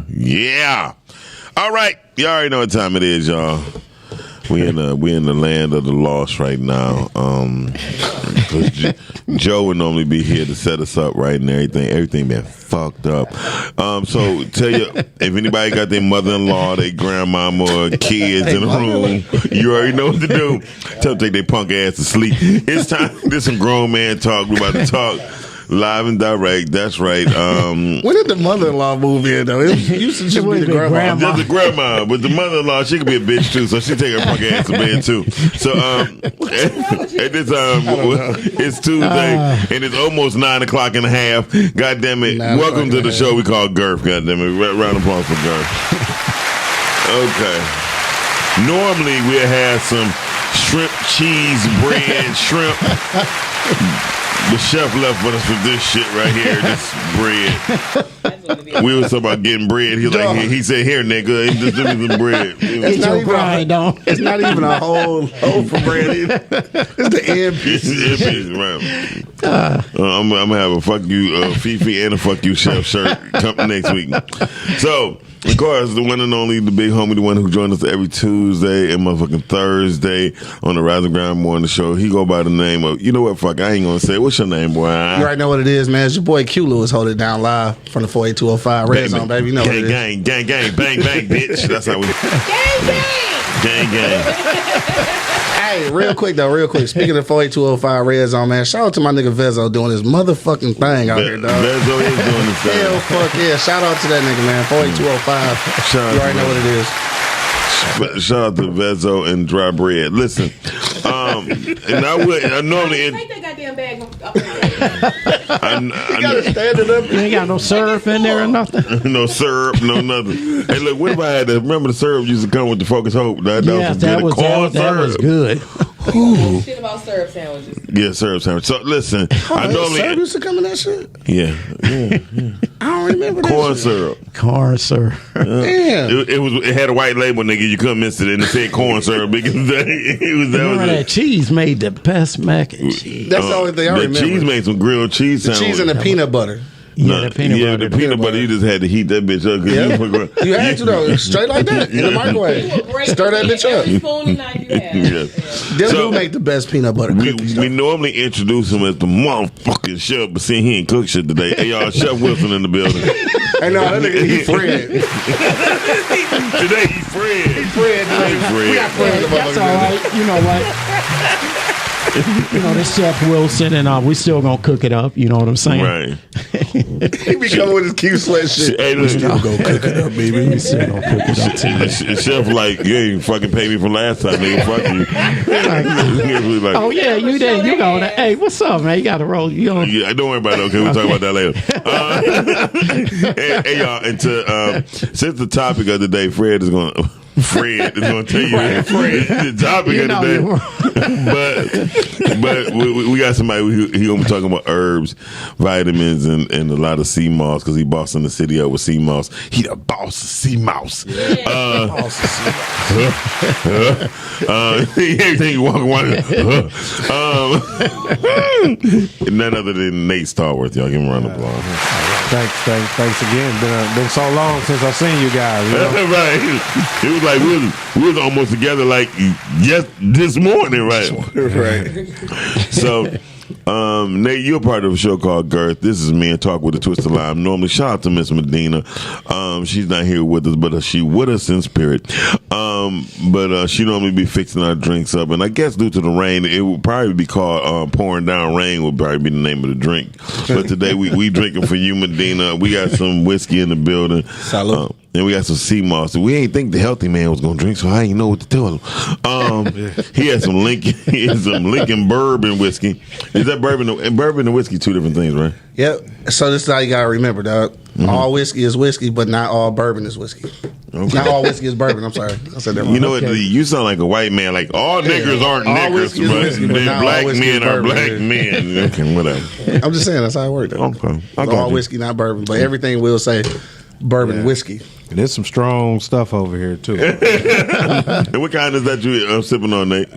Yeah. All right. You already know what time it is, y'all. We in the land of the lost right now. Joe would normally be here to set us up right and everything. Everything been fucked up. So tell you, if anybody got their mother-in-law, their grandmama, or kids in the room, you already know what to do. Tell them to take their punk ass to sleep. It's time. This some grown man talk. We about to talk. Live and direct, that's right. When did the mother-in-law move in, though? It used to just be the grandma. Just the grandma, but the mother-in-law, she could be a bitch, too, so she take her punk ass to bed, too. So, at this time, it's Tuesday, and it's almost 9:30. God damn it. Welcome to the show we call Girth, God damn it. Round of applause for Girth. Okay. Normally, we have some shrimp, cheese, bread, shrimp. The chef left with us with this shit right here, this bread. We was talking about getting bread. He said, "Here, nigga, just give me some bread." It's not even a whole loaf for bread either. It's the end piece. Right. I'm gonna have a fuck you Fifi and a fuck you chef shirt come next week. So, of course, the one and only, the big homie, the one who joins us every Tuesday and motherfucking Thursday on the Rise and Grind Morning Show. He go by the name of, you know what, fuck, I ain't gonna say. What's your name, boy? You already know what it is, man. It's your boy Q Lewis holding it down live from the 48205 Red Zone, baby. You know what it is. Gang, bang, bang, bitch. That's how we. Gang. Hey, real quick. Speaking of 48205 Red Zone, man, shout out to my nigga Vezo doing his motherfucking thing out here, dog. Vezo is doing his thing. Hell, fuck yeah. Shout out to that nigga, man. 48205. You already know what it is. Shout out to Vezo and Dry Bread. Listen, and I normally. Take that goddamn bag up. You gotta stand it up. You ain't got no syrup in there or nothing. No syrup, no nothing. Hey, look, what if I had to remember the syrup used to come with the Focus Hope? That was good. Shit about syrup sandwiches. Yeah, syrup sandwich. So listen, I normally syrup used to come in that shit. Yeah. I don't remember that corn shit. syrup. Corn syrup. Damn. It had a white label, nigga. You couldn't miss it, and it said corn syrup because that cheese made the best mac and cheese. That's the only thing I remember. Cheese made some grilled cheese sandwich. Cheese and the peanut butter. The peanut butter. You just had to heat that bitch up. Yeah. You had to, though. Straight like that. In the microwave. Stir that bitch up. Spoon and knife you have. Them do make the best peanut butter cookies. We normally introduce him as the motherfucking chef, but see, he ain't cook shit today. Hey, y'all, Chef Wilson in the building. Hey, no, that nigga, he Fred. Today, he Fred. He Fred today. We got Fred. That's all right. You know what? This Chef Wilson, and we still gonna cook it up. You know what I'm saying? Right. He be coming with his cute sweat shit. Hey, We still gonna cook it up, baby. We still gonna cook it up too. Chef like, you ain't fucking pay me from last time, nigga. Fuck you. Like, oh yeah, you did. You go. Hey, what's up, man? You got to roll. You know. Yeah, don't worry about it. Okay, we'll talk about that later. Hey, y'all. And since the topic of the day, Fred is gonna tell you the topic of the day. But we got somebody he gonna be talking about herbs, vitamins, and a lot of sea moss because he bossing the city up with sea moss. He the boss of sea moss. Yeah, everything you walk around. None other than Nate Starworth. Y'all give him a round of applause. Thanks again. Been so long since I've seen you guys. You know? Right. It was like we was almost together like this morning, right? Right. So, Nate, you're part of a show called Girth. This is me and Talk with a Twist of Lime. Normally, shout out to Miss Medina. She's not here with us, but she with us in spirit. But she normally be fixing our drinks up, and I guess due to the rain, it would probably be called pouring down rain. Would probably be the name of the drink. But today we drinking for you, Medina. We got some whiskey in the building. Salud. And we got some sea moss. We ain't think the healthy man was gonna drink, so I ain't know what to tell him. He had some Lincoln bourbon whiskey. Is that bourbon and whiskey two different things, right? Yep. So this is how you gotta remember, dog. Mm-hmm. All whiskey is whiskey, but not all bourbon is whiskey. Okay. Not all whiskey is bourbon. I'm sorry, I said that wrong. You know what? You sound like a white man. Like all niggers aren't all niggers, whiskey, but black men are bourbon. black men. Okay, whatever. I'm just saying that's how it worked. Okay. All whiskey, not bourbon, but everything will say bourbon whiskey. There's some strong stuff over here too. And what kind is that you sipping on, Nate?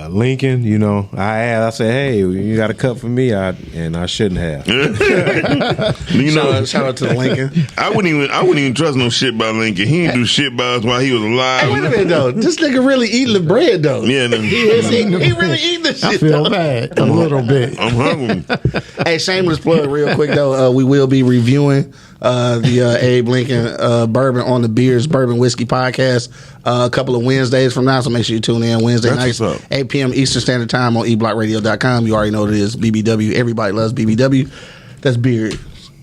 Lincoln, you know, I said, hey, you got a cup for me, and I shouldn't have. You know, shout out to Lincoln. I wouldn't even trust no shit by Lincoln. He didn't do shit by us while he was alive. Hey, wait a minute though. This nigga really eating the bread though. Yeah, He really eating the shit. I feel though. bad a little bit. I'm hungry. Hey, shameless plug, real quick though. We will be reviewing the Abe Lincoln bourbon on the Beers Bourbon Whiskey podcast a couple of Wednesdays from now. So make sure you tune in Wednesday That's nights, what's up. 8 p.m. Eastern Standard Time on eblockradio.com. You already know what it is. BBW. Everybody loves BBW. That's beer,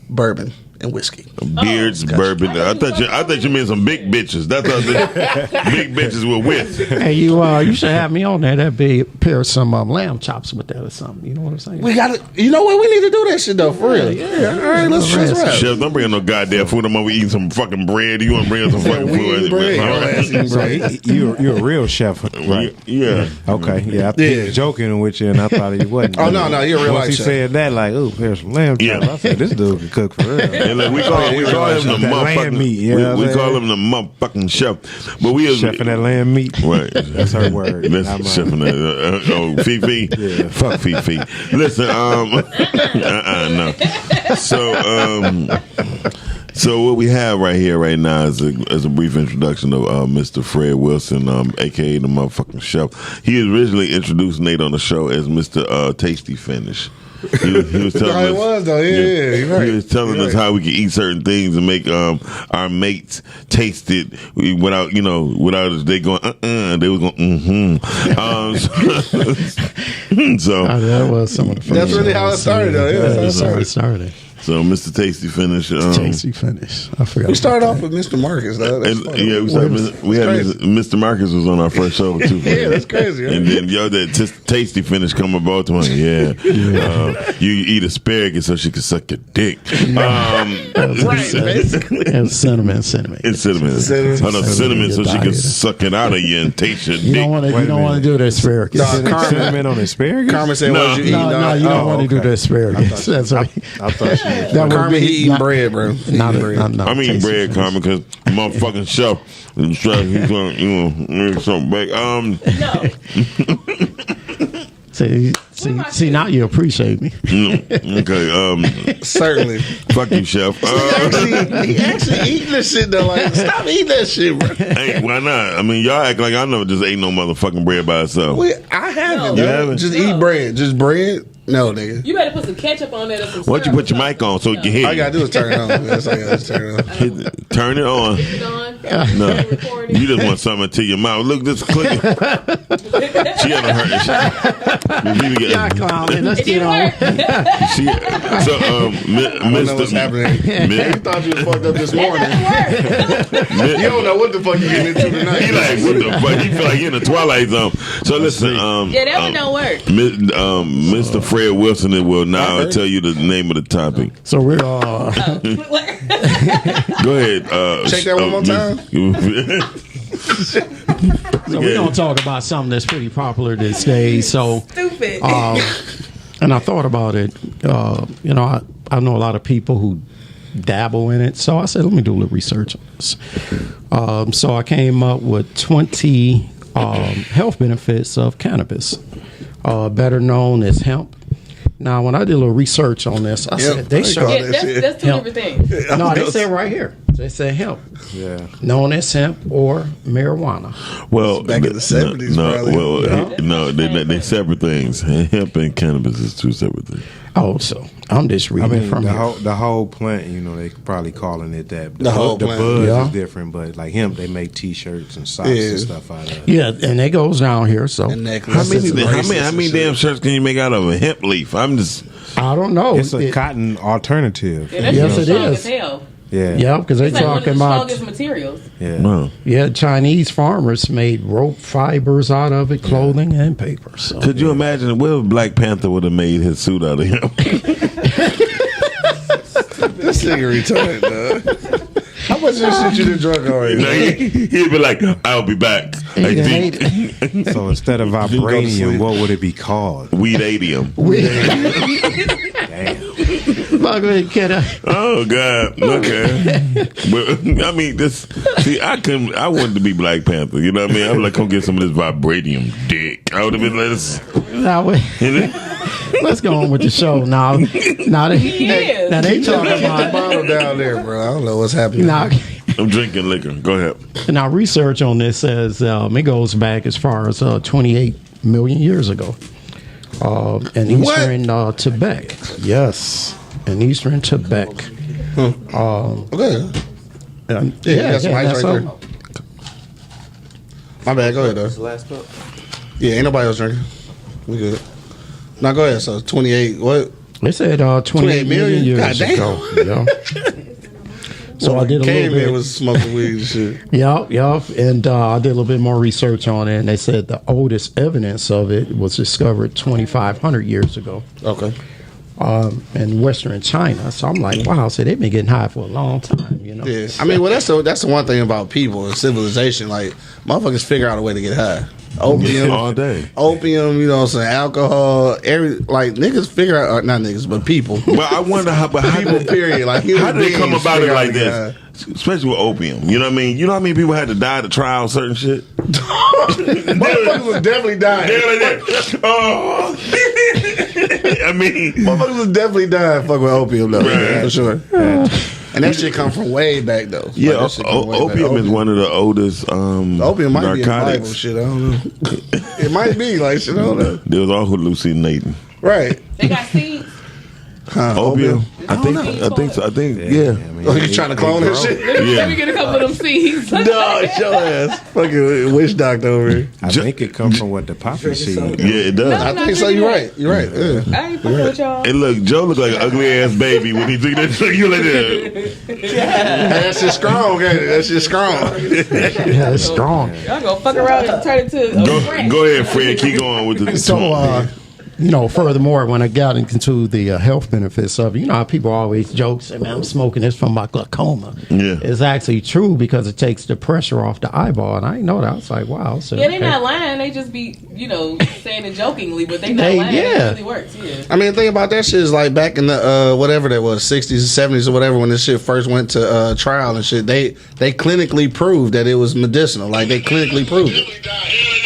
bourbon, and whiskey. Beards, bourbon. I thought you meant some big bitches. That's what I thought. Big bitches were with. Hey, you should have me on there. That'd be pair some lamb chops with that or something. You know what I'm saying? We got to. You know what? We need to do that shit though, for real. Yeah. All right, let's rap. Chef, don't bring no goddamn food. I'm over eating some fucking bread. You want to bring us some fucking We food? eating bread. All Your right. ass eating bread. You're a real chef, right? Yeah. Okay, yeah. I think he was joking with you, and I thought he wasn't. Oh, no, you're a real Once life he chef. said that, like, oh, here's some lamb chops. Yeah. I said, this dude can cook for real. And look, we call him the That lamb motherfucking meat, you know we what I'm call saying? him the motherfucking chef. But we is Chefing that lamb meat. right. That's her word. That's not mine. chefing that. Oh, Fifi. Yeah. Fuck Fifi. Listen, no. So what we have right here, right now, is a brief introduction of Mr. Fred Wilson, aka the motherfucking chef. He originally introduced Nate on the show as Mr. Tasty Finish. He was telling how it us, was, though. Yeah, you're right. He was telling You're us right. how we can eat certain things and make our mates taste it without they going they was going so That was some of the first. That's really how it started, though. Yeah, that's how it started. So Mr. Tasty Finish. Tasty finish. I forgot. We started off with Mr. Marcus, though. That's And, funny. yeah, we had crazy. Mr. Marcus was on our first show too. Yeah, that's crazy. Right? And then that Tasty Finish come about to him. Yeah, you eat asparagus so she can suck your dick. Right, basically. And cinnamon. It's cinnamon. Cinnamon. Oh, no, cinnamon so she can Diet. suck it out of you and taste your You dick. don't want to. Wait You a don't want to minute. do the asparagus. Nah, Cinnamon on asparagus? Carmen said, No. "What you eat?" No, you don't Oh, want to do okay. the asparagus. That's right. I thought she was. That would Carmen, be he eating not- bread, bro. He Not, eating bread. not I'm eating tasty bread, finish. Carmen, because motherfucking chef. He's gonna, make something back. No. See, now you appreciate me. Okay. Certainly. Fuck you, chef. He actually eating this shit though. Like, stop eating that shit, bro. Hey, why not? I mean, y'all act like I never just ate no motherfucking bread by itself. I haven't. You dog. haven't? Just No. eat bread. Just bread. No, nigga. You better put some ketchup on there. Or some Why'd you syrup put your or mic on so you can hear? All you gotta do is turn it on. That's all you gotta do is turn it on. Turn it on. something on. No, Recording. you just want something to your mouth. Look, this clicking. She haven't heard it. Yeah, clown. Let's It get didn't on. work. So, I don't know what's happening. You thought you was fucked up this morning. You don't know what the fuck you getting into tonight. He like, what the fuck? He feel like he in the Twilight Zone. So listen, Yeah, that one don't work. Mr. Fred Wilson will now heard. tell you the name of the topic. So we're Go ahead. Shake that one more time. so we're gonna talk about something that's pretty popular these days. So, Stupid. and I thought about it. I know a lot of people who dabble in it. So I said, let me do a little research on this. So I came up with 20 health benefits of cannabis, better known as hemp. Now, when I did a little research on this, I said they I show. call Yeah, that's two Hemp. different things. No, they say right here. They say hemp, Yeah. known as hemp or marijuana. Well, Back in the 70s, no, probably. well, Yeah. no, they separate things. Hemp and cannabis is two separate things. Oh, so I'm just I reading mean, it from the here. whole plant, they probably calling it that. The whole plant. buzz Yeah. is different, but like hemp, they make T-shirts and socks Yeah. and stuff out of it. Yeah, and it goes down here. So And How necklaces many? and How bracelets many and damn shit. shirts can you make out of a hemp leaf? I'm just. I don't know. It's a cotton alternative. Yeah, that Yes, shit's it strong is. as hell. Yeah. Yeah, because they're It's like one of talking the about strongest materials. Yeah. No. Chinese farmers made rope fibers out of it, clothing and paper. So Could you imagine what if Black Panther would have made his suit out of hemp? This nigga retarded, dog. How much of this shit you done drunk already? No, he'd be like, "I'll be back." Like, done ate So instead of go to sleep. vibranium, what would it be called? Weedadium. Damn. Oh God. Okay. But I mean, this. See, I wanted to be Black Panther. You know what I mean? I'm like, come get some of this vibranium dick. I would have been lettuce. Now, let's go on with the show now. Now they talking The about bottle down there, bro. I don't know what's happening. now. I'm drinking liquor. Go ahead. Now, research on this says it goes back as far as 28 million years ago. In eastern Tibet. Yes, in eastern Tibet. Okay. Yeah, that's some ice right there. My bad. Go ahead, though. Last cup. Yeah, ain't nobody else drinking. We good. Now go ahead. So 28. What? They said 28 million years God ago. Yeah. So I did a little Caveman bit. was smoking weed and shit. Yeah, and I did a little bit more research on it, and they said the oldest evidence of it was discovered 2,500 years ago Okay. in Western China. So I'm like, wow, so they've been getting high for a long time, you know? Yeah. I mean, well, that's the one thing about people and civilization. Like, motherfuckers figure out a way to get high. Opium, all day. Opium, you know what I'm saying? Alcohol, like niggas figure out, not niggas, but people. But I wonder how People, did, period. Like, how did they come about it like this? this? Especially with opium. You know what I mean? You know how many people had to die to try out certain shit? Motherfuckers was definitely dying. Yeah, they did. Oh. I mean, Motherfuckers was definitely dying fucking with opium, though. Right. For sure. And that shit come from way back, though. yeah, Like, that shit come way back. opium is one of the oldest Opium might be in the Bible, narcotics. shit. I don't know. It might be, like, shit, I don't know. They was all hallucinating. Right. They got seeds. Opium? I think so. Yeah. Oh, you trying to clone that shit? Let me get a couple of them seeds. No, it's your ass. Fucking witch doctor over here. I think it comes from what the poppy seed. Yeah, it does. I think so. You're right. You're right. Yeah. I ain't fucking with y'all. And look, Joe looked like an ugly ass baby when he took that drink. You like that? Hey, that shit strong, ain't it? That shit strong. Yeah, it's strong. Y'all gonna fuck around and turn it to a rat. Go ahead, Fred. Keep going with the So, furthermore, when I got into the health benefits of it, you know how people always joke, say, man, I'm smoking this from my glaucoma. Yeah. It's actually true because it takes the pressure off the eyeball. And I didn't know that. I was like, wow. So, Yeah, they not lying. They just be, saying it jokingly, but they not lying. Yeah. It really works. Yeah. I mean, the thing about that shit is like back in the whatever that was, 60s and 70s or whatever, when this shit first went to trial and shit, they clinically proved that it was medicinal. Like, they clinically proved it.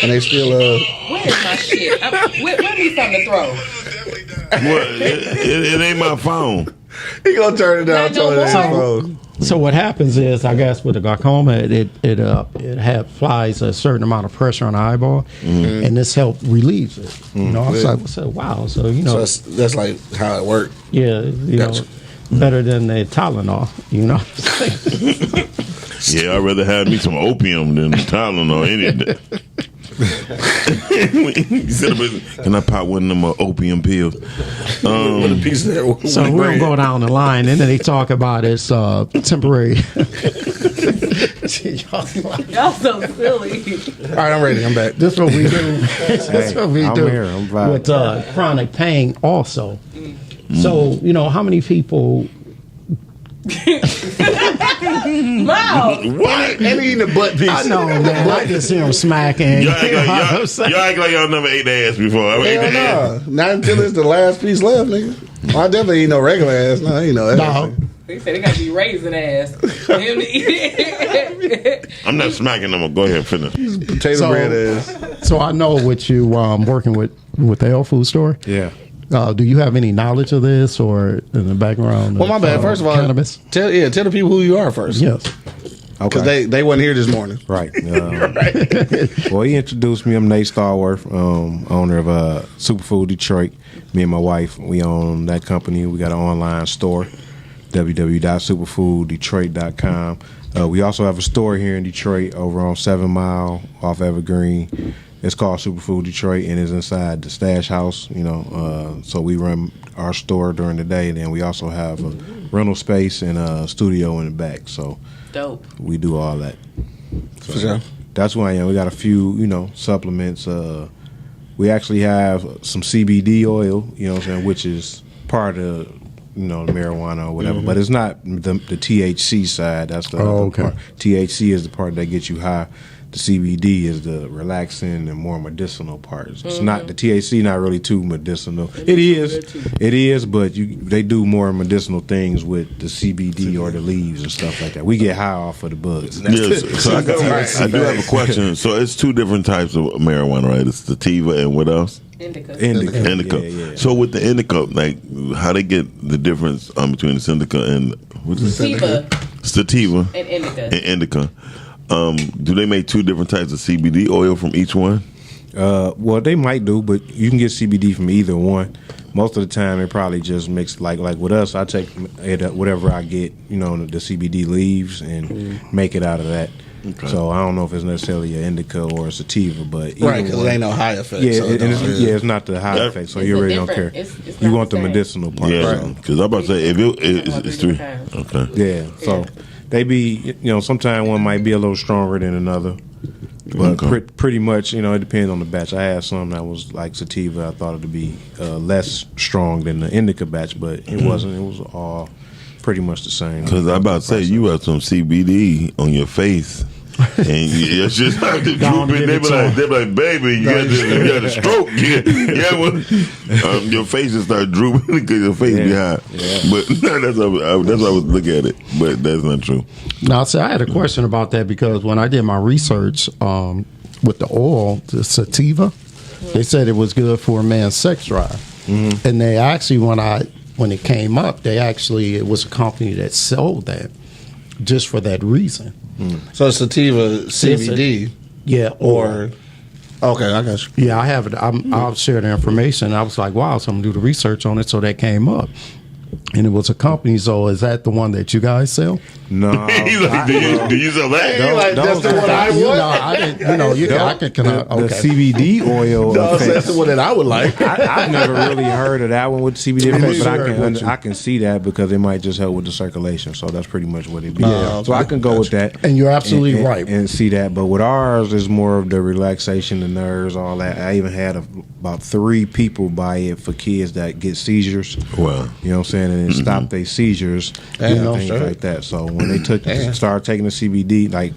And they still Where's my shit? Where me something to throw? it ain't my phone. he gonna turn it down. Not no more. So what happens is, I guess with the glaucoma, it applies a certain amount of pressure on the eyeball, and this helped relieve it. You know, I was like, wow. So So that's like how it worked. yeah, Gotcha. better than the Tylenol. You know. Yeah, I'd rather have me some opium than Tylenol any day. Can I pop one of them opium pills? Piece of that So we're gonna go down the line, and then they talk about it's temporary. Y'all so silly. All right, I'm ready. I'm back. This is what we do. This is what we I'm do here. I'm vibing. with chronic pain. Also, so how many people? Wow. What? And eating a butt piece. I know, man. I just hear them smacking. Y'all act like y'all never ate ass before. I mean, ate the ass. Hell no. Not until it's the last piece left, nigga. Well, I definitely ain't no regular ass. No, ain't no ass. No. They say they gotta be raising ass. For him to eat it. I'm not smacking them. Go ahead, finish. Potato bread ass. So I know what you working with the health food store. Yeah. Do you have any knowledge of this or in the background? Well, my bad. First of all, cannabis. Tell the people who you are first. Yes. Because Okay. they wasn't here this morning. Right. Well, he introduced me. I'm Nate Starworth, owner of Superfood Detroit. Me and my wife, we own that company. We got an online store, www.superfooddetroit.com. We also have a store here in Detroit over on 7 Mile off Evergreen. It's called Superfood Detroit, and it's inside the Stash House. So we run our store during the day, and then we also have a rental space and a studio in the back. So Dope. we do all that. So For sure. that's who I am. We got a few, supplements. We actually have some CBD oil, which is part of, marijuana or whatever. But it's not the THC side. That's the other okay. part. THC is the part that gets you high. the CBD is the relaxing and more medicinal parts. It's not the THC, not really too medicinal. It is, but they do more medicinal things with the CBD or the leaves and stuff like that. We get high off of the buds. Yes, so I do have a question. So it's two different types of marijuana, right? It's sativa and what else? Indica. Indica. Yeah. So with the indica, like how they get the difference between the indica and what's it? Sativa and indica. And indica. Do they make two different types of CBD oil from each one? Well, they might do, but you can get CBD from either one. Most of the time, it probably just mix like with us. I take it whatever I get, the CBD leaves and make it out of that. Okay. So I don't know if it's necessarily an indica or a sativa, but right, because it ain't no high effect. Yeah, it's not the high effect, so you really don't care. It's you want the medicinal part. Yeah, because I'm about to say if it's three. Okay. Yeah, so they be sometimes one might be a little stronger than another, but pretty much it depends on the batch. I had some that was like sativa. I thought it would be less strong than the indica batch, but it wasn't. It was all pretty much the same. Because I'm about to say you have some CBD on your face. And it's just like the drooping. They be like, baby, you got a stroke. Your face just start drooping because your face be high. Yeah. But that's how I was looking at it. But that's not true. Now, see, I had a question about that because when I did my research with the oil, the sativa, they said it was good for a man's sex drive. Mm-hmm. And they actually, when it came up, it was a company that sold that just for that reason. So sativa CBD, or okay, I got you. Yeah, I have it. I'll share the information. I was like, wow, so I'm gonna do the research on it, so that came up, and it was a company. So is that the one that you guys sell? No, he's like, do you sell that? That's the one I want. I didn't. The CBD oil. That's the one that I would like. I've never really heard of that one with CBD effects, but I can see that because it might just help with the circulation. So that's pretty much what it be. So I can go with that. And you're absolutely right. And see that. But with ours, is more of the relaxation, the nerves, all that. I even had about 3 people buy it for kids that get seizures. Wow. You know what I'm saying? And it stopped their seizures and things like that. So when they started taking the CBD, like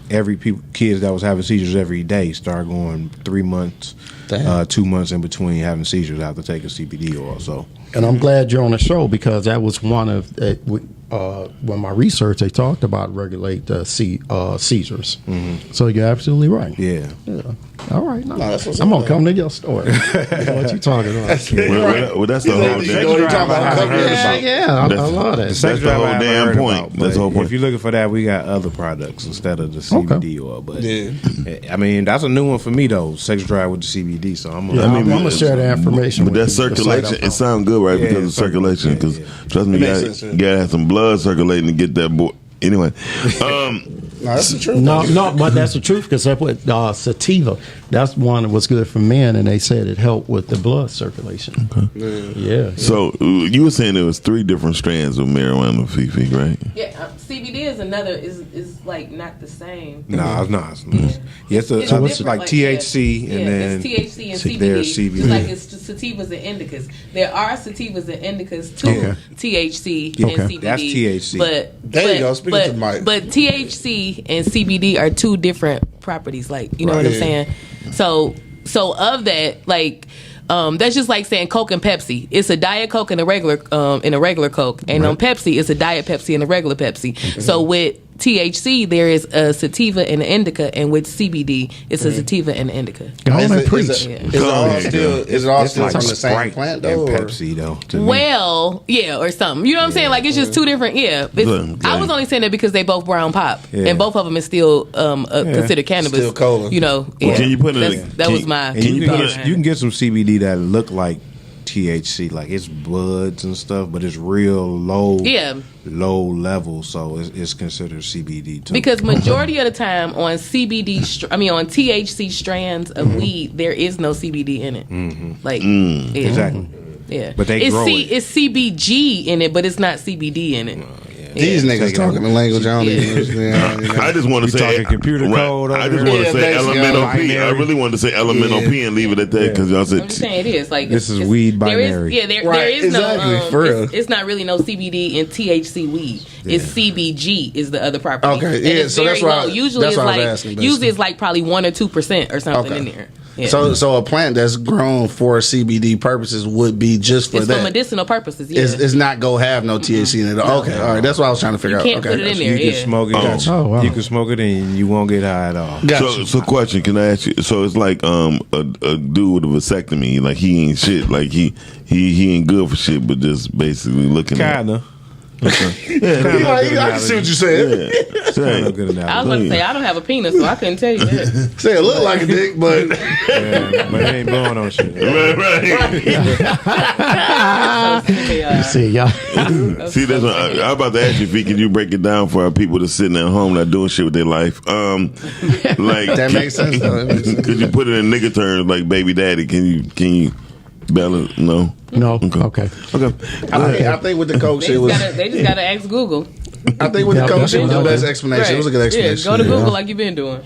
kids that was having seizures every day started going 3 months, 2 months in between having seizures after taking CBD oil. So, and I'm glad you're on the show because that was one of when my research they talked about regulate seizures. Mm-hmm. So you're absolutely right. Yeah. All right, I'm gonna come to your story. What you talking about? Well, that's the whole damn. Yeah, I love that. That's the whole damn point. That's the whole point. If you're looking for that, we got other products instead of the CBD oil. But I mean, that's a new one for me though. Sex drive with the CBD. So I'm gonna share the information. But that circulation, it sounds good, right? Because of circulation. Because trust me, you gotta have some blood circulating to get that boy. Anyway, no, that's the truth. No, but that's the truth because that's what sativa. That's one that was good for men, and they said it helped with the blood circulation. Okay. Yeah. So you were saying there was 3 different strands of marijuana, Fifi, right? Yeah, CBD is another is like not the same. No, it's not. It's like THC and then it's THC and CBD. Just like it's sativas and indicas. There are sativas and indicas to THC and CBD. That's THC. But there you go. Speaking to the mic. But THC and CBD are 2 different properties. Like you know what I'm saying. So of that, like that's just like saying Coke and Pepsi. It's a Diet Coke and a regular Coke, and on Pepsi, it's a Diet Pepsi and a regular Pepsi. Mm-hmm. So with THC, there is a sativa and an indica, and with CBD, it's a sativa and an indica. Go on and preach. Is it all still from the same plant though? And Pepsi though. Well, or something. You know what I'm saying? Like it's just 2 different. Yeah, I was only saying that because they both brown pop, and both of them is still considered cannabis. Still cola. You know. Well, can you put it? You can get some CBD that look like THC, like it's buds and stuff, but it's real low level, so it's considered CBD too. Because majority of the time on on THC strands of weed, there is no CBD in it. Mm-hmm. Like exactly. Yeah, but they grow it's CBG in it, but it's not CBD in it. These niggas talking the language I don't even understand. I just want to say talking computer code. I just want to say elemental P. I binary. really wanted to say elemental P and leave it at that because y'all said I'm just saying it is like This is it's- weed There binary. is, there Right, is exactly, no. for real. It's not really no CBD and THC weed. It's CBG is the other property. Okay, And yeah, it's so that's very why- low. Usually that's it's what I was like asking, basically. usually it's like probably 1 or 2% or something in there. Yeah. So a plant that's grown for CBD purposes would be just for it's that. for medicinal purposes. Yeah. It's not go have no THC in it. Okay, all right. That's what I was trying to figure You out. can't Okay, put it in gotcha. there. You Yeah. can smoke it. Oh, wow. You can smoke it and you won't get high at all. Gotcha. So question, can I ask you? So it's like a dude with a vasectomy, like he ain't shit, like he ain't good for shit, but just basically looking Kinda. I can see what you said. Kinda a good I was analogy. about to say I don't have a penis, so I couldn't tell you that. Say it look like a dick, but Yeah, but it ain't blowing on shit. Right. Yeah. See, y'all. See, that's what I was about to ask you, Fee, can you break it down for our people that's sitting at home not doing shit with their life? Like that makes sense. Though. That makes sense. Could you put it in nigga terms like baby daddy? Can you balance? No. No. Okay. I think with the coke shit was. They just gotta ask Google. I think with the Yeah, coke shit was the okay. best explanation. It was a good explanation. Yeah, go to Google like you've been doing.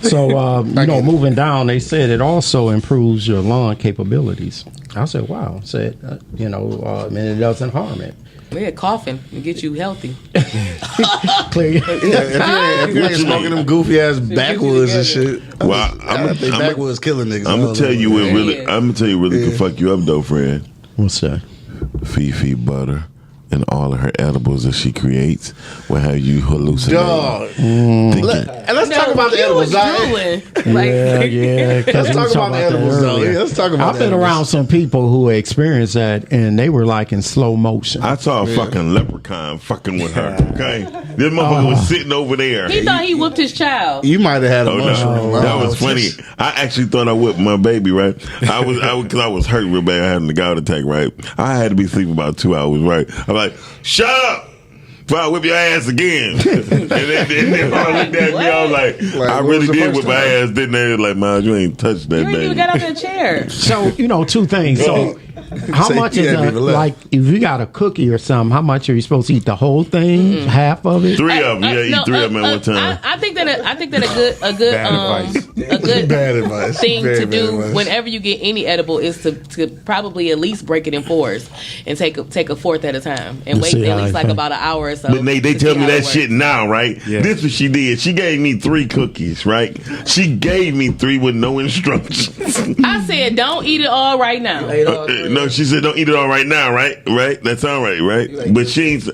So, moving down, they said it also improves your lung capabilities. I said, wow. I said, and it doesn't harm it. Yeah, coughing and get you healthy. Clear. If you ain't smoking them goofy ass backwoods and shit. Well, I think backwoods killing niggas. I'm gonna tell you what really. Yeah. I'm gonna tell you what really could fuck you up though, friend. What's that? Fifi butter and all of her edibles that she creates will have you hallucinating. Dog. Thinking- And let's talk about the you edibles. was drooling. Like, Yeah. Let's talk about the edibles, though. Yeah, let's talk about I've the been edibles. around some people who experienced that, and they were like in slow motion. I saw a fucking leprechaun fucking with her. Okay, this motherfucker was sitting over there. he thought he whooped his child. You might have had a Oh mushroom. no, that was funny. I actually thought I whipped my baby. Right, I was because I was hurt real bad. I had a gout attack. Right, I had to be sleeping about 2 hours. Right, I'm like, shut up. Before I whip your ass again. and then I looked at me, I was like I what really was the did first whip my time? ass, didn't I? Like, man, you ain't touched that You ain't baby. even got out that chair. So, two things. So, how So much you is hadn't even left. like if you got a cookie or something? How much are you supposed to eat? The whole thing, half of it? 3 of them. Yeah, eat 3 of them at one time. I think that a good Bad advice. a good Bad advice. thing Very to bad do advice. whenever you get any edible is to probably at least break it in 4s and take a fourth at a time and wait see at how least I like think. about an hour or so. But they to tell see me how that it shit works. now, right? Yeah. This what she did. She gave me 3 cookies, right? She gave me 3 with no instructions. I said, don't eat it all right now. No, she said don't eat it all right now, right? Right? That's all right, right? But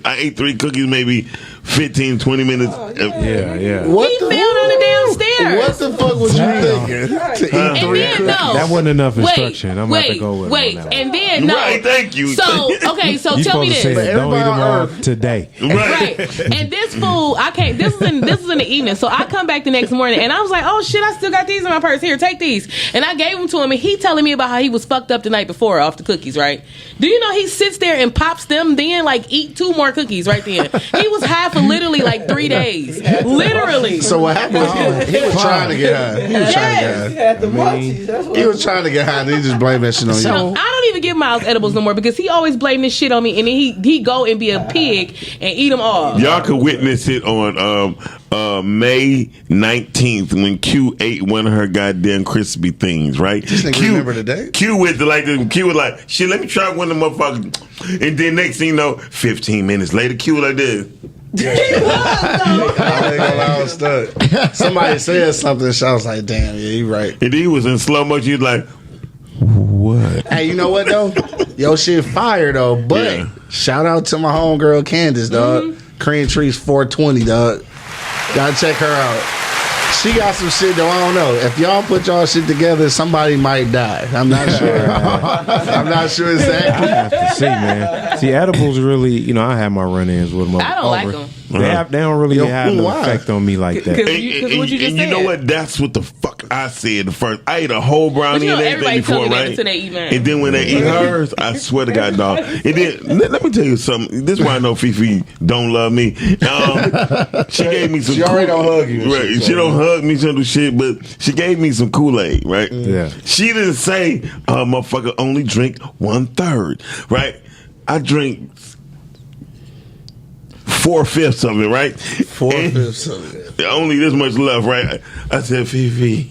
I ate 3 cookies maybe 15, 20 minutes. Yeah. What He the fell down the damn stairs. What the fuck was you thinking? To eat And 3 then, cookies? no. That wasn't enough Wait, instruction. I'm gonna have to go with wait, it on that and then no. Right, thank you. So okay, so You tell me supposed to this. say don't eat them all today. Right. And this fool, I can't. This is in the evening. So I come back the next morning, and I was like, "Oh shit, I still got these in my purse. Here, take these." And I gave them to him, and he telling me about how he was fucked up the night before off the cookies. Right? Do you know he sits there and pops them, then like eat 2 more cookies right then. He was high for literally like 3 days, literally. So what happened was he was trying to get high. He was trying to get high. Had the munchies. That's what He was trying to get high. And he just blamed that shit on you. I don't even give Miles edibles no more because he always blame this shit on me, and then he go and be a pig and eat them all. Y'all could witness it on May 19th when Q ate one of her goddamn crispy things, right? This nigga remember the date? Q went to Q was like, shit, let me try one of them motherfuckers. And then next thing you know, 15 minutes later, Q was like this. I ain't gonna lie, I was stuck. Somebody said something, so I was like, damn, yeah, you right. And he was in slow motion, he was like, what? Hey, you know what though? Yo, shit fire though. But Yeah. shout out to my homegirl Candace, dog. Cream Trees 420, dog. Gotta check her out. She got some shit though. I don't know. If y'all put y'all shit together, somebody might die. I'm not sure. I'm not sure exactly. I have to see, man. See, edibles really, I have my run-ins with them. I don't like them. They don't really Yo, have no why? effect on me like that. Because what you just and you know said. what? That's what the fuck I said the first. I ate a whole brownie But and everybody everything tell before, me that right? until they eat mine. And then when they eat hers, I swear to God, dog. And then let me tell you something. This is why I know Fifi don't love me. She gave me some. She already don't hug you and Right? shit, She so- don't hug me. She don't do shit. But she gave me some Kool-Aid, right? Yeah. She didn't say, "Motherfucker, only drink 1/3." Right? I drink 4/5 of it, right? 4/5 of it. Only this much left, right? I said, Fifi.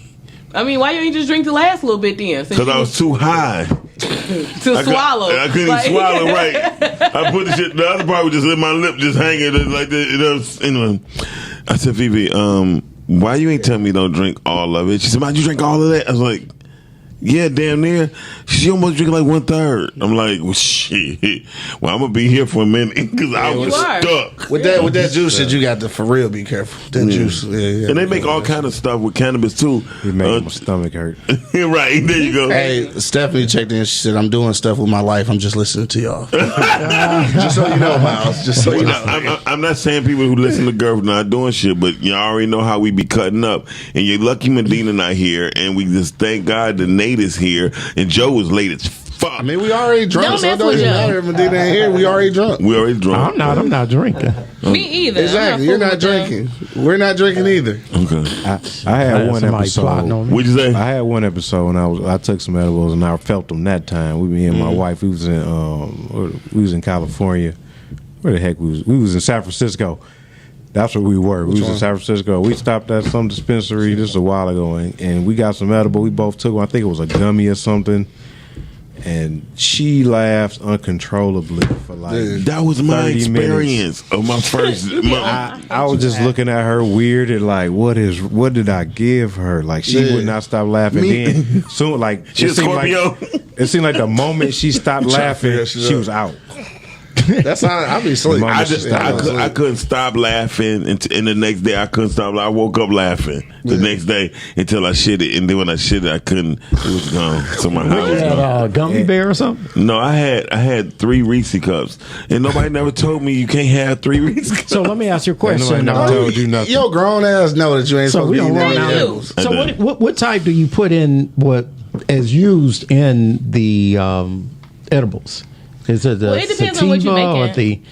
I mean, why you ain't just drink the last little bit then? Because I was too high. to swallow. I couldn't Like- swallow right. I put the shit. The other part was just let my lip just hanging like this. Anyway, I said, Fifi, why you ain't tell me don't drink all of it? She said, why'd you drink all of that? I was like, yeah, damn near. She almost drinking like 1/3. I'm like, well, shit. Well, I'm gonna be here for a minute because I was stuck. With that juice shit, you got to for real be careful. That juice, yeah. And they make all kind of stuff with cannabis too. It made my stomach hurt. Right there, you go. Hey, Stephanie checked in. She said, "I'm doing stuff with my life. I'm just listening to y'all." Just so you know, Miles. Just so you know. I'm not saying people who listen to Girth not doing shit, but you already know how we be cutting up. And you're lucky Medina not here, and we just thank God the Nate is here, and Joe was late as fuck. I mean, we already drunk, Don't so it mess don't with even Joe. matter if Medina ain't here. We already drunk. We already drunk. I'm not drinking. Me either. Exactly. You're not drinking. We're not drinking either. Okay. I had one Somebody plotting episode. on me. What'd you say? I had one episode when I took some edibles and I felt them that time. Me and my wife, we was in California. Where the heck we was? We was in San Francisco. That's where we were. We was in San Francisco. We stopped at some dispensary. This was a while ago, and we got some edible. We both took one. I think it was a gummy or something. And she laughed uncontrollably for like That was my 30 experience of my first. I was just looking at her weird and like, what did I give her? Like she would not stop laughing. Then soon, like She a Scorpio. It seemed like the moment she stopped laughing, she was out. That's how I be asleep. I couldn't stop laughing, and the next day I couldn't stop. I woke up laughing the next day until I shit it, and then when I shit it, I couldn't. It was gone. So my high You was had gone. a gummy bear or something? No, I had 3 Reese cups, and nobody never told me you can't have 3 Reese cups. So let me ask you a question. Nobody never told you nothing. Your grown ass know that you ain't So supposed we to be don't eating run any out. edibles. So what type do you put in what is used in the edibles? Is it the Well, it depends on what you're sativa or making.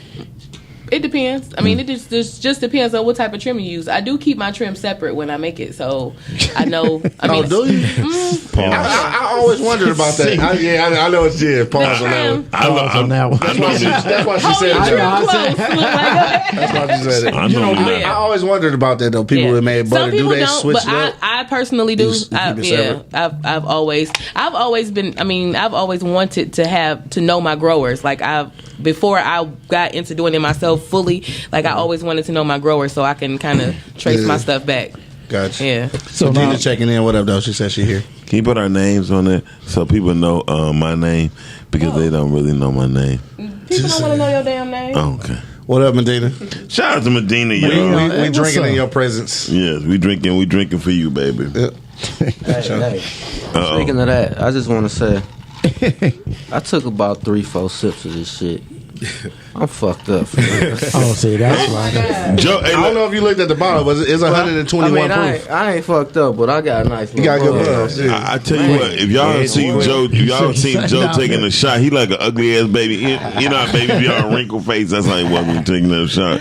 It depends. I mean, it just depends on what type of trim you use. I do keep my trim separate when I make it, so I know. I mean, do you? I always wondered about that. I know it's pause on that one. Pause on that one. That's why she hold said your it. trim I close. Look like That's why she said it. I know I always wondered about that though. People that made butter, Some people do they don't, switch but it up? I personally do. You keep it separate? I've always been. I mean, I've always wanted to know my growers. Like before I got into doing it myself fully. Like I always wanted to know my growers so I can kind of trace my stuff back. Gotcha. Yeah. So Gina checking in. What up though? She said she here. Can you put our names on there so people know my name because they don't really know my name? People don't want to know your damn name. Oh, okay. What up, Medina? Shout out to Medina, y'all. We what's drinking in up? your presence. Yes, we drinking for you, baby. Yep. Hey, speaking of that, I just want to say, I took about 3-4 sips of this shit. I'm fucked up. For real. Oh, see, that's why. Joe, hey, I don't know if you looked at the bottle, but it's 121 proof. I ain't fucked up, but I got a nice. You got good little love. Yeah. I tell you what, if y'all have seen Joe, taking a shot, he like an ugly ass baby. You know how baby be all wrinkled face. That's how he was when taking that shot.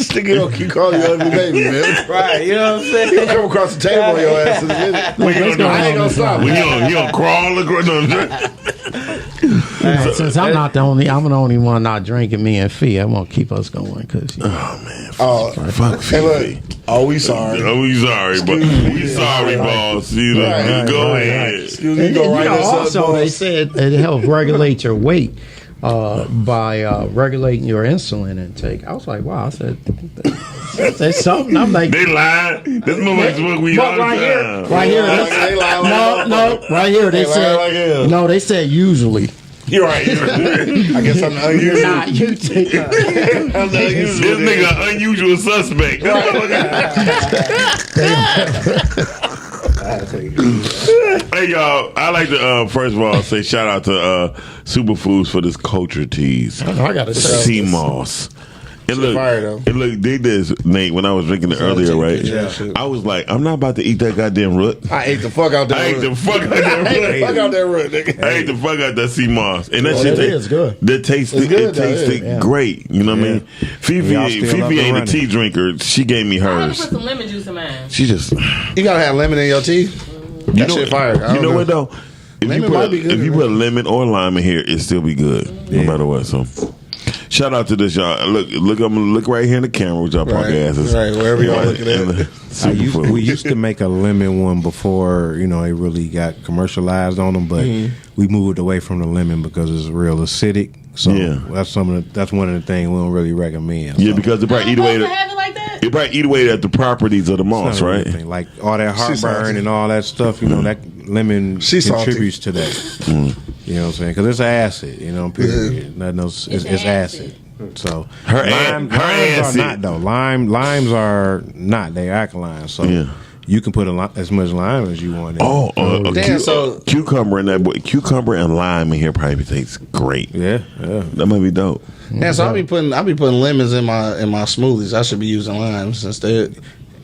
Sticky don't keep calling you ugly baby, man. Right, you know what I'm saying? He'll come across the table on your ass in a minute. What you gonna do? I ain't gonna stop. He gonna crawl across. Since I'm the only one not drinking, me and Fee, I won't keep us going because Oh man, Hey, fuck Fifi. look. We sorry. Oh, we sorry, but we sorry, boss. You know, Right, go ahead. Excuse me. Go right also they said it helps regulate your weight by regulating your insulin intake. I was like, wow. I said, that's something. I'm like, They lied. This motherfucker's what we all but right here, right here. They lie like No, right here. They They lie said like hell. no. They said usually. You're right. I guess I'm unusual. Nah, you take I'm the This unusual. nigga an unusual suspect. Hey y'all, I like to first of all say shout out to Superfoods for this culture tease. I gotta say, Sea moss. And look, fire, though. and look, they did Nate when I was drinking it earlier, right? Yeah. I was like, I'm not about to eat that goddamn root. I ate the fuck out that I ate root. the fuck out that I ate the root. fuck out that root, nigga. I ate the fuck out that sea moss, and that Oh, shit that is good. That tasted, It's good, it though, tasted yeah. great. You know what I mean? Fifi Y'all still up ain't and a running. tea drinker. She gave me I had to hers. put some lemon juice in mine. She just, You gotta have lemon in your tea. That shit fire. I You don't know what though? If Lemon you might put be good, if you man. put lemon or lime in here, it still be good, no matter what. So, Shout out to this y'all. Look, I'm gonna look right here in the camera with y'all punk asses. Right, wherever y'all looking at. We used to make a lemon one before, it really got commercialized on them, but we moved away from the lemon because it's real acidic. So that's one of the things we don't really recommend. Yeah, because it probably eat away. Have it like that? It probably eat away at the properties of the moss, right? Like all that heartburn and all that stuff, that lemon contributes to that. You know what I'm saying? Because it's acid, period. Nothing else. It's acid. So limes are not though. Limes are not. They're alkaline. So you can put as much lime as you want. So cucumber and cucumber and lime in here probably tastes great. Yeah. That might be dope. Yeah, so I be putting lemons in my smoothies. I should be using limes instead.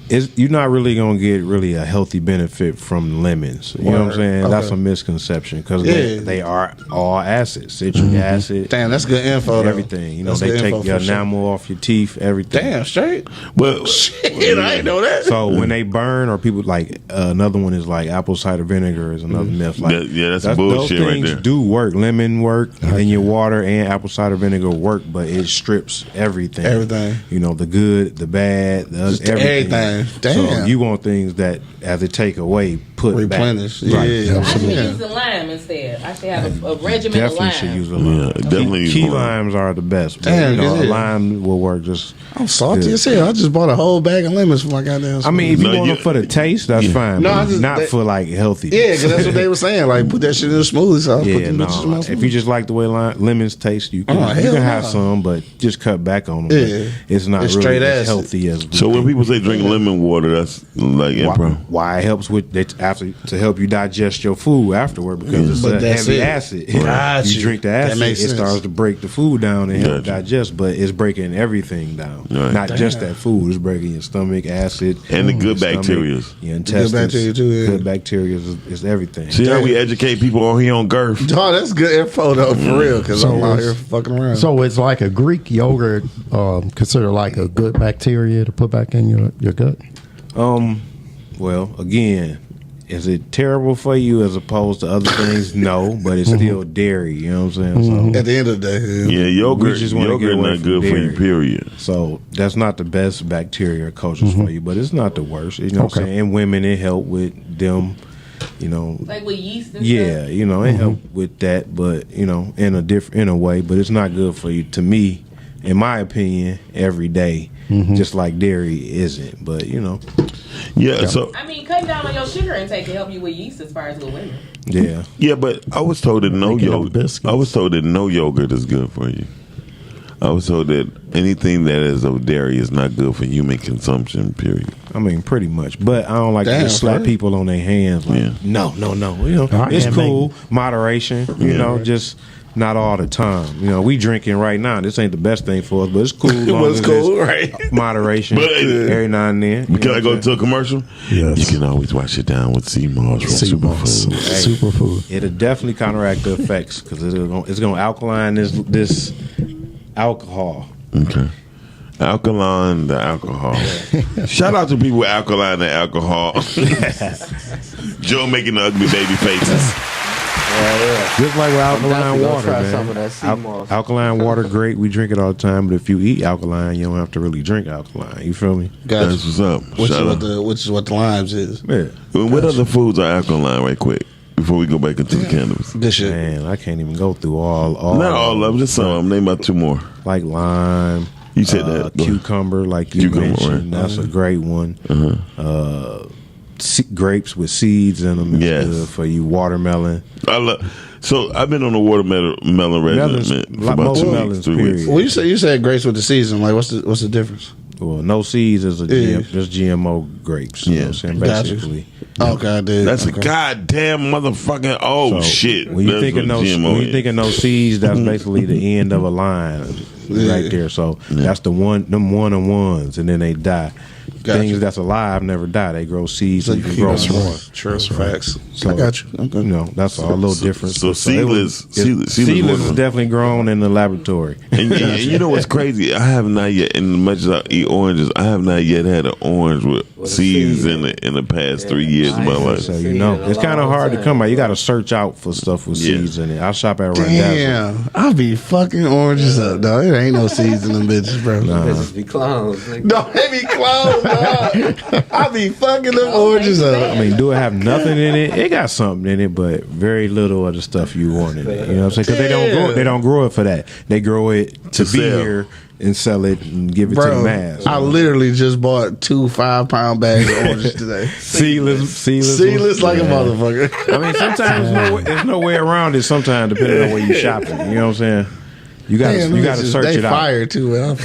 You're not really gonna get a healthy benefit from lemons. You know what I'm saying? Okay. That's a misconception because they are all acid, citric acid. Damn, that's good info. Everything. They take your enamel off your teeth. Everything. Damn, straight. But shit, I didn't know that. So when they burn, or people like another one is like apple cider vinegar is another myth. Like that's bullshit right there. Those things do work. Lemon work, and your water and apple cider vinegar work, but it strips everything. Everything. The good, the bad, everything. Damn. So you want things that, as it take away, put replenish. Back. Right. Yeah. I should use the lime instead. I should have a regimen of lime. Definitely should use a lime. Yeah, definitely. Key limes are the best. Damn, a lime will work just. I'm salty as hell. I just bought a whole bag of lemons for my goddamn smoothie. I mean, if you want it for the taste, that's fine. No, not for like healthy. Yeah, because that's what they were saying. Like, put that shit in the smoothie. So I put them bitches in my smoothie. If you just like the way lemons taste, you can have some, but just cut back on them. Yeah. It's not really as healthy as. So when people say drink lemon water, that's like why it helps with to help you digest your food afterward because it's a heavy acid. You drink the acid, it starts to break the food down and help digest, but it's breaking everything down. Not just that food, it's breaking your stomach, acid, and the good bacteria. Your intestines. Good bacteria too. Yeah. Good bacteria is everything. See how we educate people on here on Girth. Oh, that's good info though, for real. Because I'm out here fucking around. So it's like a Greek yogurt, considered like a good bacteria to put back in your gut. Well, again, is it terrible for you as opposed to other things? No, but it's still dairy. You know what I'm saying? So at the end of the day, yogurt not good for you. Period. So that's not the best bacteria cultures for you, but it's not the worst. You know what I'm saying? And women, it help with them. Like with yeast and stuff? It help with that, but in a way, but it's not good for you. To me, in my opinion, every day. Just like dairy isn't, but So I mean, cutting down on your sugar intake can help you with yeast as far as with women. Yeah, but I was told that no yogurt is good for you. I was told that anything that is of dairy is not good for human consumption. Period. I mean, pretty much. But I don't like to just slap people on their hands. Like, no. It's cool, moderation. Just. Not all the time. We drinking right now. This ain't the best thing for us, but it's cool. It's cool, right? Moderation. But every now and then. Can I go to a commercial? Yes. You can always wash it down with sea moss from Superfood. Superfood. It'll definitely counteract the effects because it's going to alkaline this alcohol. Okay. Alkaline the alcohol. Shout out to people with alkaline the alcohol. Joe making the ugly baby faces. Just like with alkaline water, try man. some of that sea moss. Alkaline water, great. We drink it all the time. But if you eat alkaline, you don't have to really drink alkaline. You feel me? Gotcha. That's what's up. Which is what the limes is. Yeah. What other foods are alkaline, right quick, before we go back into the cannabis? This shit. Man, I can't even go through all. Not all of them, just some of them. Name about two more. Like lime. You said that. Cucumber, like you mentioned. Right. That's a great one. Grapes with seeds in them is good for you. Watermelon. So I've been on a watermelon regimen for about 2 weeks, 3 weeks. Well, you said grapes with the season. Like, what's the difference? Well, no seeds is just GMO grapes. You know what I'm saying? Basically. Okay, dude. That's a goddamn motherfucking shit. When you think of no seeds, that's basically the end of a line right there. So that's them one-on-ones, and then they die. things that's alive never die. They grow seeds, so you can grow more. True facts. So, I got you. Okay. You know, that's a little different. So seedless is definitely grown in the laboratory. And you know what's crazy? I have not yet, and as much as I eat oranges, I have not yet had an orange with seeds in the past 3 years of my life. So you know, it's kind of hard to come by. You got to search out for stuff with seeds in it. I shop at Randazzo. Damn, I'll be fucking oranges up, dog. There ain't no seeds in them bitches, bro. Bitches be clones. No, they be closed, dog. I be fucking them oranges up. I mean, do it have nothing in it? It got something in it, but very little of the stuff you want in it. You know what I'm saying? Because they don't grow it for that. They grow it to be here and sell it and give it to the mass. I literally just bought 2 5-pound bags of oranges today. Seedless like a motherfucker. I mean, sometimes there's no way around it. Sometimes, depending on where you shopping, you know what I'm saying. You got to search it out. Fire too, man.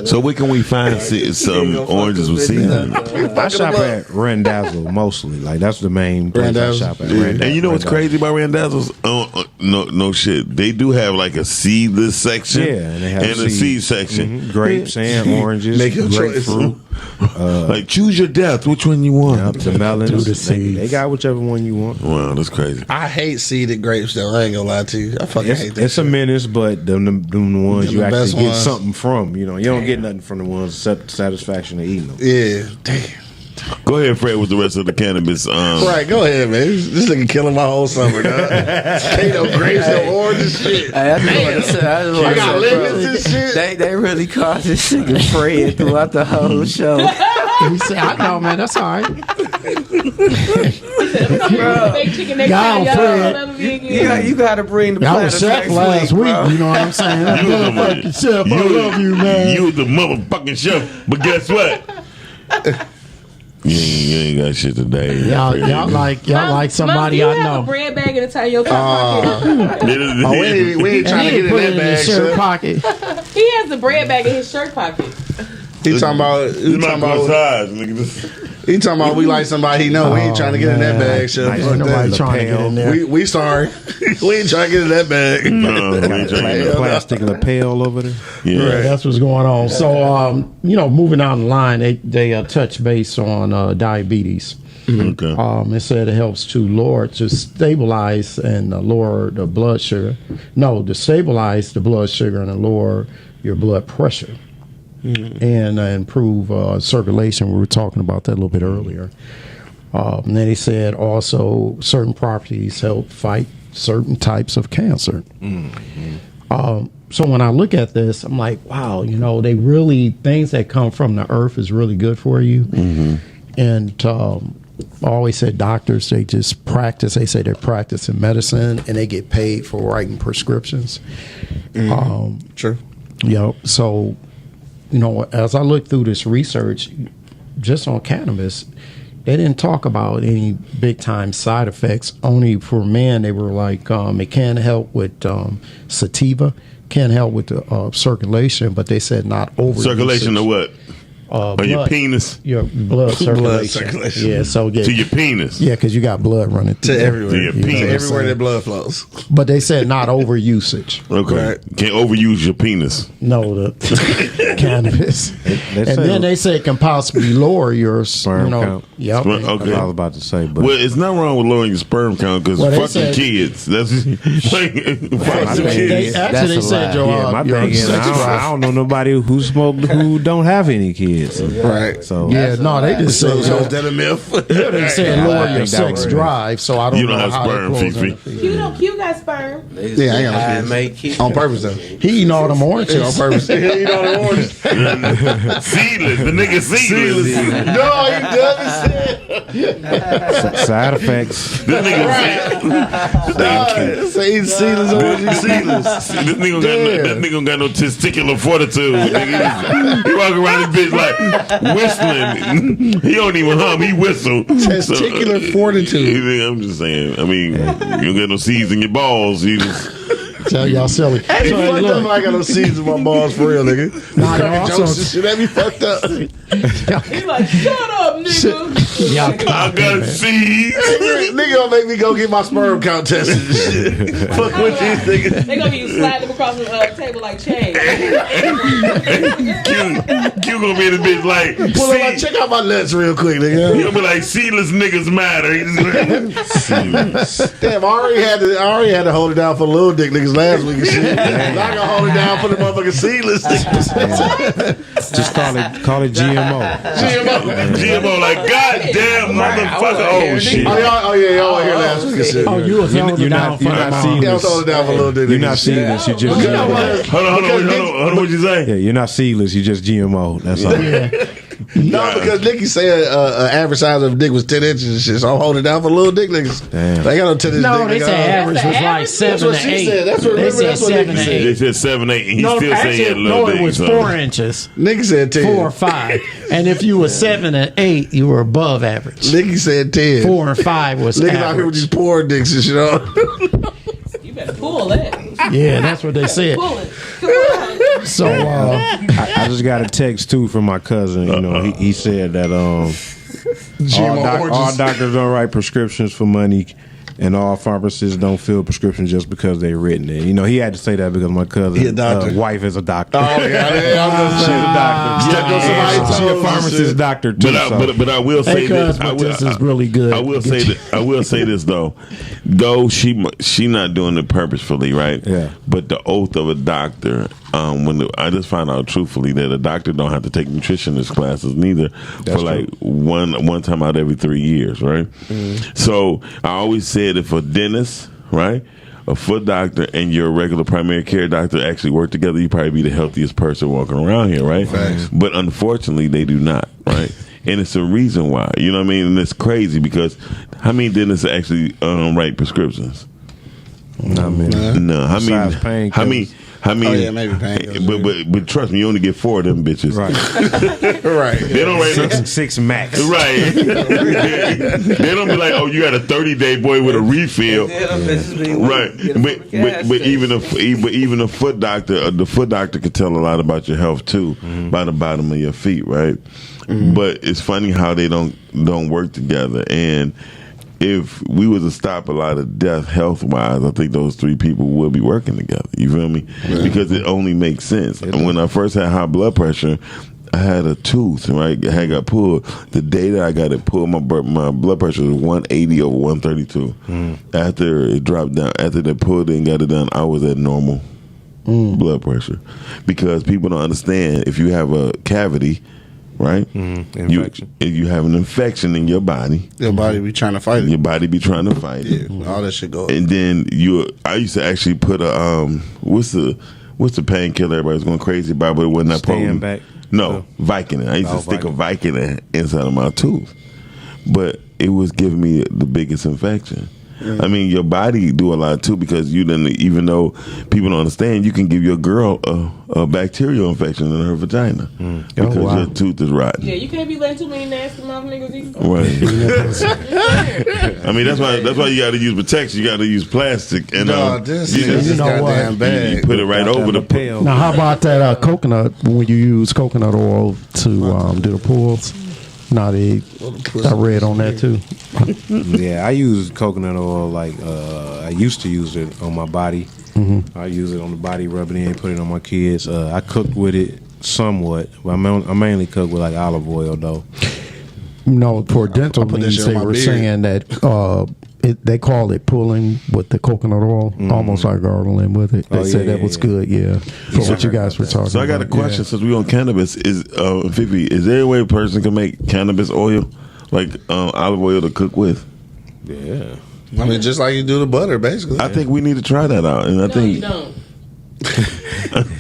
So where can we find some oranges with seeds in it? I shop at Randazzo mostly. Like that's the main place I shop at. And you know what's crazy about Randazzo's? No shit. They do have like a seedless section, and they have a seed section. Mm-hmm. Grapes and oranges, Make your grapefruit. Like choose your death. Which one you want? The melons. They got whichever one you want. Wow, that's crazy. I hate seeded grapes though. I ain't gonna lie to you. I fucking hate that. It's a menace, but them the ones you actually get ones. something from. You know, you don't get nothing from the ones except the satisfaction of eating them. Yeah, damn. Go ahead, Fred, with the rest of the cannabis. Right, go ahead, man. This nigga killing my whole summer, dog. Ain't no grapes, no oranges, shit. I got lemons and shit. They really called this nigga Fred throughout the whole show. He said, I know, man. That's all right. Baked chicken next time, y'all. You gotta bring the Y'all was chef last week. You know what I'm saying? That motherfucking chef. I love you, man. You was the motherfucking chef. But guess what? You ain't got shit today. Y'all like somebody Mom, I do you know. have a bread bag in the top of your pocket? We ain't trying to get in that bag, shirt pocket. He has the bread bag in his shirt pocket. He talking about we like somebody he know. We ain't trying to get in that bag, chef. Ain't nobody trying to get in there. We sorry. We ain't trying to get in that bag. No, we ain't trying to get Plastic lapel over there. Yeah. Right, that's what's going on. So, moving down the line, they touch base on diabetes. Okay. It said it helps to stabilize and lower the blood sugar. No, to stabilize the blood sugar and to lower your blood pressure. And improve circulation. We were talking about that a little bit earlier. And then he said also certain properties help fight certain types of cancer. So when I look at this, I'm like, wow, they really, things that come from the earth is really good for you. And I always said doctors, they just practice. They say they're practicing medicine and they get paid for writing prescriptions. True. So, as I look through this research, just on cannabis, they didn't talk about any big time side effects. Only for men, they were like, it can help with sativa, can help with the circulation, but they said not over circulation of what? Or your penis? Your blood circulation. Yeah, so to your penis. Yeah, because you got blood running to everywhere. To your penis. Everywhere that blood flows. But they said not over usage. Okay. Right. Can't overuse your penis. No, the cannabis. Then they say it can possibly lower your sperm count. Yep. Okay. That's what I was about to say. But well, it's not wrong with lowering your sperm count because fucking kids. That's kids. Actually, they said my thing is, I don't know nobody who don't have any kids. Right. So they just said is that a myth? Yeah, they said lower your sex drive. So I don't you know don't how have sperm, Fifi. Q got sperm. Yeah, I ain't got kids. On purpose though. He eating all them oranges on purpose. He eating all them oranges. Seedless. The nigga seedless. No, he doesn't. Side effects. This nigga say he's seedless oranges. Seedless. This nigga don't got no testicular fortitude. Nigga. He walk around this bitch like whistling. He don't even hum. He whistle. Testicular fortitude. I'm just saying. I mean, you don't got no seeds in your balls. You just. Tell y'all silly. Hey, so, fucked up. I got no seeds in my balls for real, nigga. Nah, jokes and shit. That be fucked up. He's like, shut up, nigga. Y'all I got seeds. Nigga gonna make me go get my sperm count tested and shit. Fuck with these niggas. They gonna be sliding them across the table like chains. Q gonna be in this bitch like, Pull up, like, check out my nuts real quick, He'll nigga. be like, seedless niggas matter. Damn, I already had to hold it down for the little dick niggas last week and shit. Now I gotta hold it down for the motherfucking seedless niggas. Just call it GMO. GMO, like, goddamn motherfucker. Oh, shit. Oh yeah, y'all were here last week and shit. Oh, you was holding You're down not for Yeah, I was seedless. holding it down for a little dick You're niggas. not seedless. You just GMO. Hold on. What'd you say? Yeah, you're not seedless. You just GMO. That's all. No, because Nicky said average size of a dick was 10 inches and shit, so I'm holding it down for little dick niggas. Damn. They got no 10 inch No, dick. they nigga. said average was like average? 7 That's what to she 8. said. That's what- They remember, said that's what 7 Nikki to said. 8. They said 7, 8, and he's No, still saying actually, a little it dick. was so. 4 inches, Nicky said 10. 4 or 5, and if you were 7 and 8, you were above average. Nicky said 10. 4 and 5 was Niggas out here with these average. poor dicks and shit on. You better pull that. Yeah, that's what they said. Pull it. Come on. So, I just got a text too from my cousin. You know, he said that all doctors don't write prescriptions for money, and all pharmacists don't fill prescriptions just because they're written. And you know, he had to say that because my He a cousin doctor. wife is a doctor. Oh, yeah. She's a doctor. Step on somebody's She's a toes and pharmacist shit. doctor too. But I will say hey, this. cuz, but this is really good. I will say that. I will say this though. Though she not doing it purposefully, right? Yeah. But the oath of a doctor. I just found out truthfully that a doctor don't have to take nutritionist classes neither That's for like true. one time out every 3 years, right? So I always said if a dentist, right, a foot doctor, and your regular primary care doctor actually work together, you probably be the healthiest person walking around here, right? Facts. But unfortunately, they do not, right? And it's a reason why, you know what I mean? And it's crazy because how many dentists actually write prescriptions? Not many. No, how Besides many? painkillers. How many? Oh, yeah, maybe painkillers, But trust me, you only get 4 of them bitches. Right. Right. They don't write. Six max. Right. They don't be like, oh, you got a 30-day boy with a refill. Right. But even a foot doctor, the foot doctor could tell a lot about your health too by the bottom of your feet, right? But it's funny how they don't work together. And if we was to stop a lot of death health wise, I think those 3 people would be working together. You feel me? Because it only makes sense. And when I first had high blood pressure, I had a tooth, right? I had got pulled. The day that I got it pulled, my blood pressure was 180 over 132. After it dropped down, after they pulled it and got it done, I was at normal blood pressure. Because people don't understand, if you have a cavity, right? Infection. You have an infection in your body. Your body be trying to fight Your it. body be trying to fight it. Yeah, all that shit go up. And then I used to actually put a what's the painkiller everybody's going crazy about, but it wasn't that potent. Back. No, Vicodin. I used to stick Vicodin. a Vicodin inside of my tooth, but it was giving me the biggest infection. I mean, your body do a lot too because you didn't. Even though people don't understand, you can give your girl a bacterial infection in her vagina because your tooth is rotten. Yeah, you can't be letting too many nasty mouth niggas eat. Right. I mean, that's why you got to use protection. You got to use plastic and This you is just- goddamn you bad. put it right over the lapel. now, how about that coconut, when you use coconut oil to do the pulls? I read on that too. Yeah, I use coconut oil like I used to use it on my body. I use it on the body, rub it in, put it on my kids. I cooked with it somewhat, but I mainly cook with like olive oil though. No, for dental put that needs, shit they on my were beard. saying that they call it pulling with the coconut oil, almost like gargling with it. They Oh, said yeah, that was yeah. good, yeah. For what you guys were talking So I got a about. question since we on cannabis. Is Fifi, is there a way a person can make cannabis oil, like olive oil to cook with? Yeah. I mean, just like you do the butter, basically. I think we need to try that out. And I No, think you don't.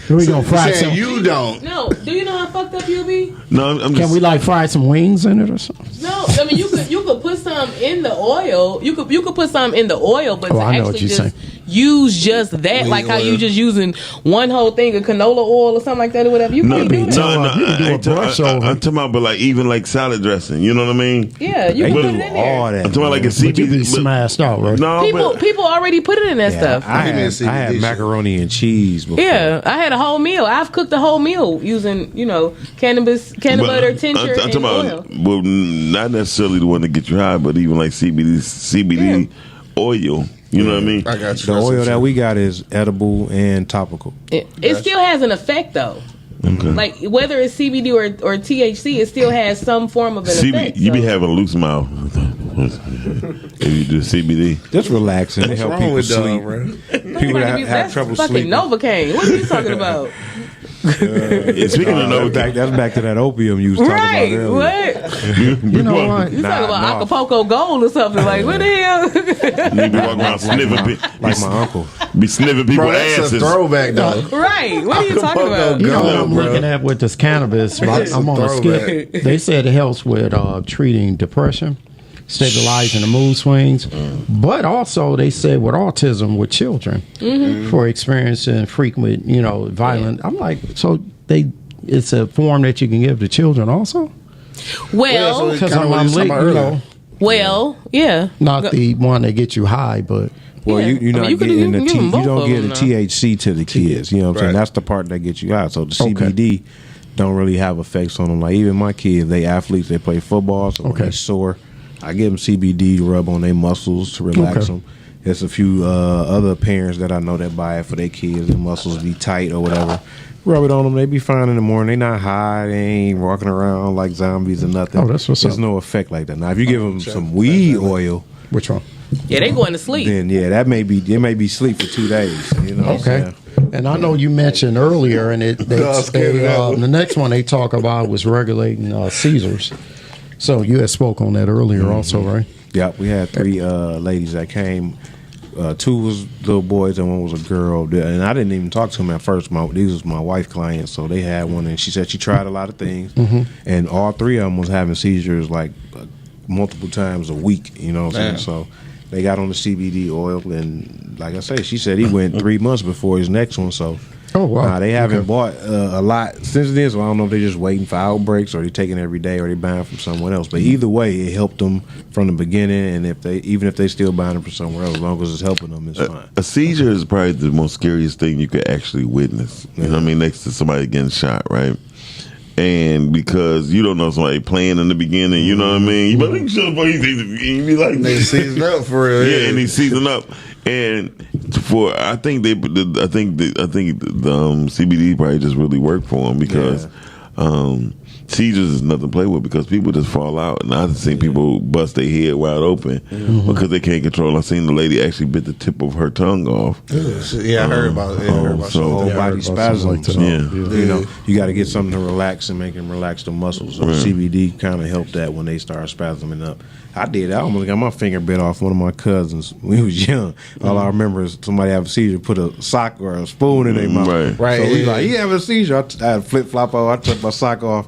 We gonna fry Saying some. you don't. No, do you know how fucked up you'll be? no, I'm Can just we like fry some wings in it or something? No, I mean you could put some in the oil. You could put some in the oil, but Oh, to I know what actually you're just saying. use just that, like how you just using one whole thing of canola oil or something like that or whatever. You can't do that. I'm talking about, but like even like salad dressing. You know what I mean? Yeah, you can put it in there. All that. I'm talking about like a But you be CBD. smashed out, right? No, People already put it in that stuff. I had macaroni and cheese before. Yeah, I had a whole meal. I've cooked a whole meal using, cannabis, butter, tincture, I'm talking and about, oil. well, not necessarily the one to get you high, but even like CBD oil. You know what I mean? I got you. The oil that we got is edible and topical. It still has an effect though. Okay. Like whether it's CBD or THC, it still has some form of an effect. You be so. having a loose mouth if you do CBD. Just relaxing. It help wrong people with dog, sleep. bro? People that have That's trouble fucking sleeping. Novocaine. What are you talking about? Speaking of Novocaine, that's back to that opium you was talking Right? about earlier. What? You know what? You talking about Acapulco Gold or something? Like what the hell? You be walking around sniffing people. Like my uncle. Be sniffing people Bro, that's asses. a throwback though. Right? What are you talking about? You know what Go, I'm bro. looking at with this cannabis? I'm on a throwback. skip. They said it helps with treating depression, stabilizing the mood swings, but also they said with autism with children for experiencing frequent, violent. I'm like, so it's a form that you can give to children also? Well, Yeah, Because Kinda what you was talking about earlier. yeah. not the one that gets you high, but Well, Yeah. you're not you can- getting you can give them you both don't of get them the now. THC to the kids. You know what I'm saying? Right. That's the part that gets you out. So the Okay. CBD don't really have effects on them. Like even my kids, they athletes, they play football, so when Okay. they sore, I give them CBD to rub on their muscles to relax Okay. them. There's a few other parents that I know that buy it for their kids. Their muscles be tight or whatever. Rub it on them. They be fine in the morning. They not high. They ain't walking around like zombies or nothing. Oh, that's what's There's up. no effect like that. Now, if you give them some weed oil, which one? Yeah, they going to sleep. then it may be sleep for 2 days. You know what I'm Okay. saying? And I know you mentioned earlier, and the next one they talk about was regulating seizures. So you had spoke on that earlier also, right? Yeah, we had 3 ladies that came. 2 was little boys and 1 was a girl. And I didn't even talk to them at first. These was my wife clients, so they had one, and she said she tried a lot of things, and all 3 of them was having seizures like multiple times a week. You know what I'm saying? So they got on the CBD oil, and like I say, she said he went 3 months before his next one. So. Oh, wow. They haven't bought a lot since then, so I don't know if they're just waiting for outbreaks or they're taking it every day or they're buying from someone else. But either way, it helped them from the beginning, and even if they still buying it from somewhere else, as long as it's helping them, it's fine. A seizure is probably the most scariest thing you could actually witness. You know what I mean? Next to somebody getting shot, right? And because you don't know somebody playing in the beginning, you know what I mean? You be like, shut up, you be like, They seasoned up for real. yeah, and he's seasoned up. And I think the CBD probably just really worked for him because seizures is nothing to play with because people just fall out. And I've seen people bust their head wide open because they can't control. I seen the lady actually bit the tip of her tongue off. Yeah, I heard about it. Yeah, I heard about so- Whole something. body spasms. like that. So, Yeah. you know, you got to get something to relax and make them relax the muscles. So CBD kind of helped that when they start spasming up. I did. I almost got my finger bit off one of my cousins when he was young. All I remember is somebody have a seizure, put a sock or a spoon in their mouth. Right. So he yeah. like, he have a seizure. I had a flip flop on. I took my sock off,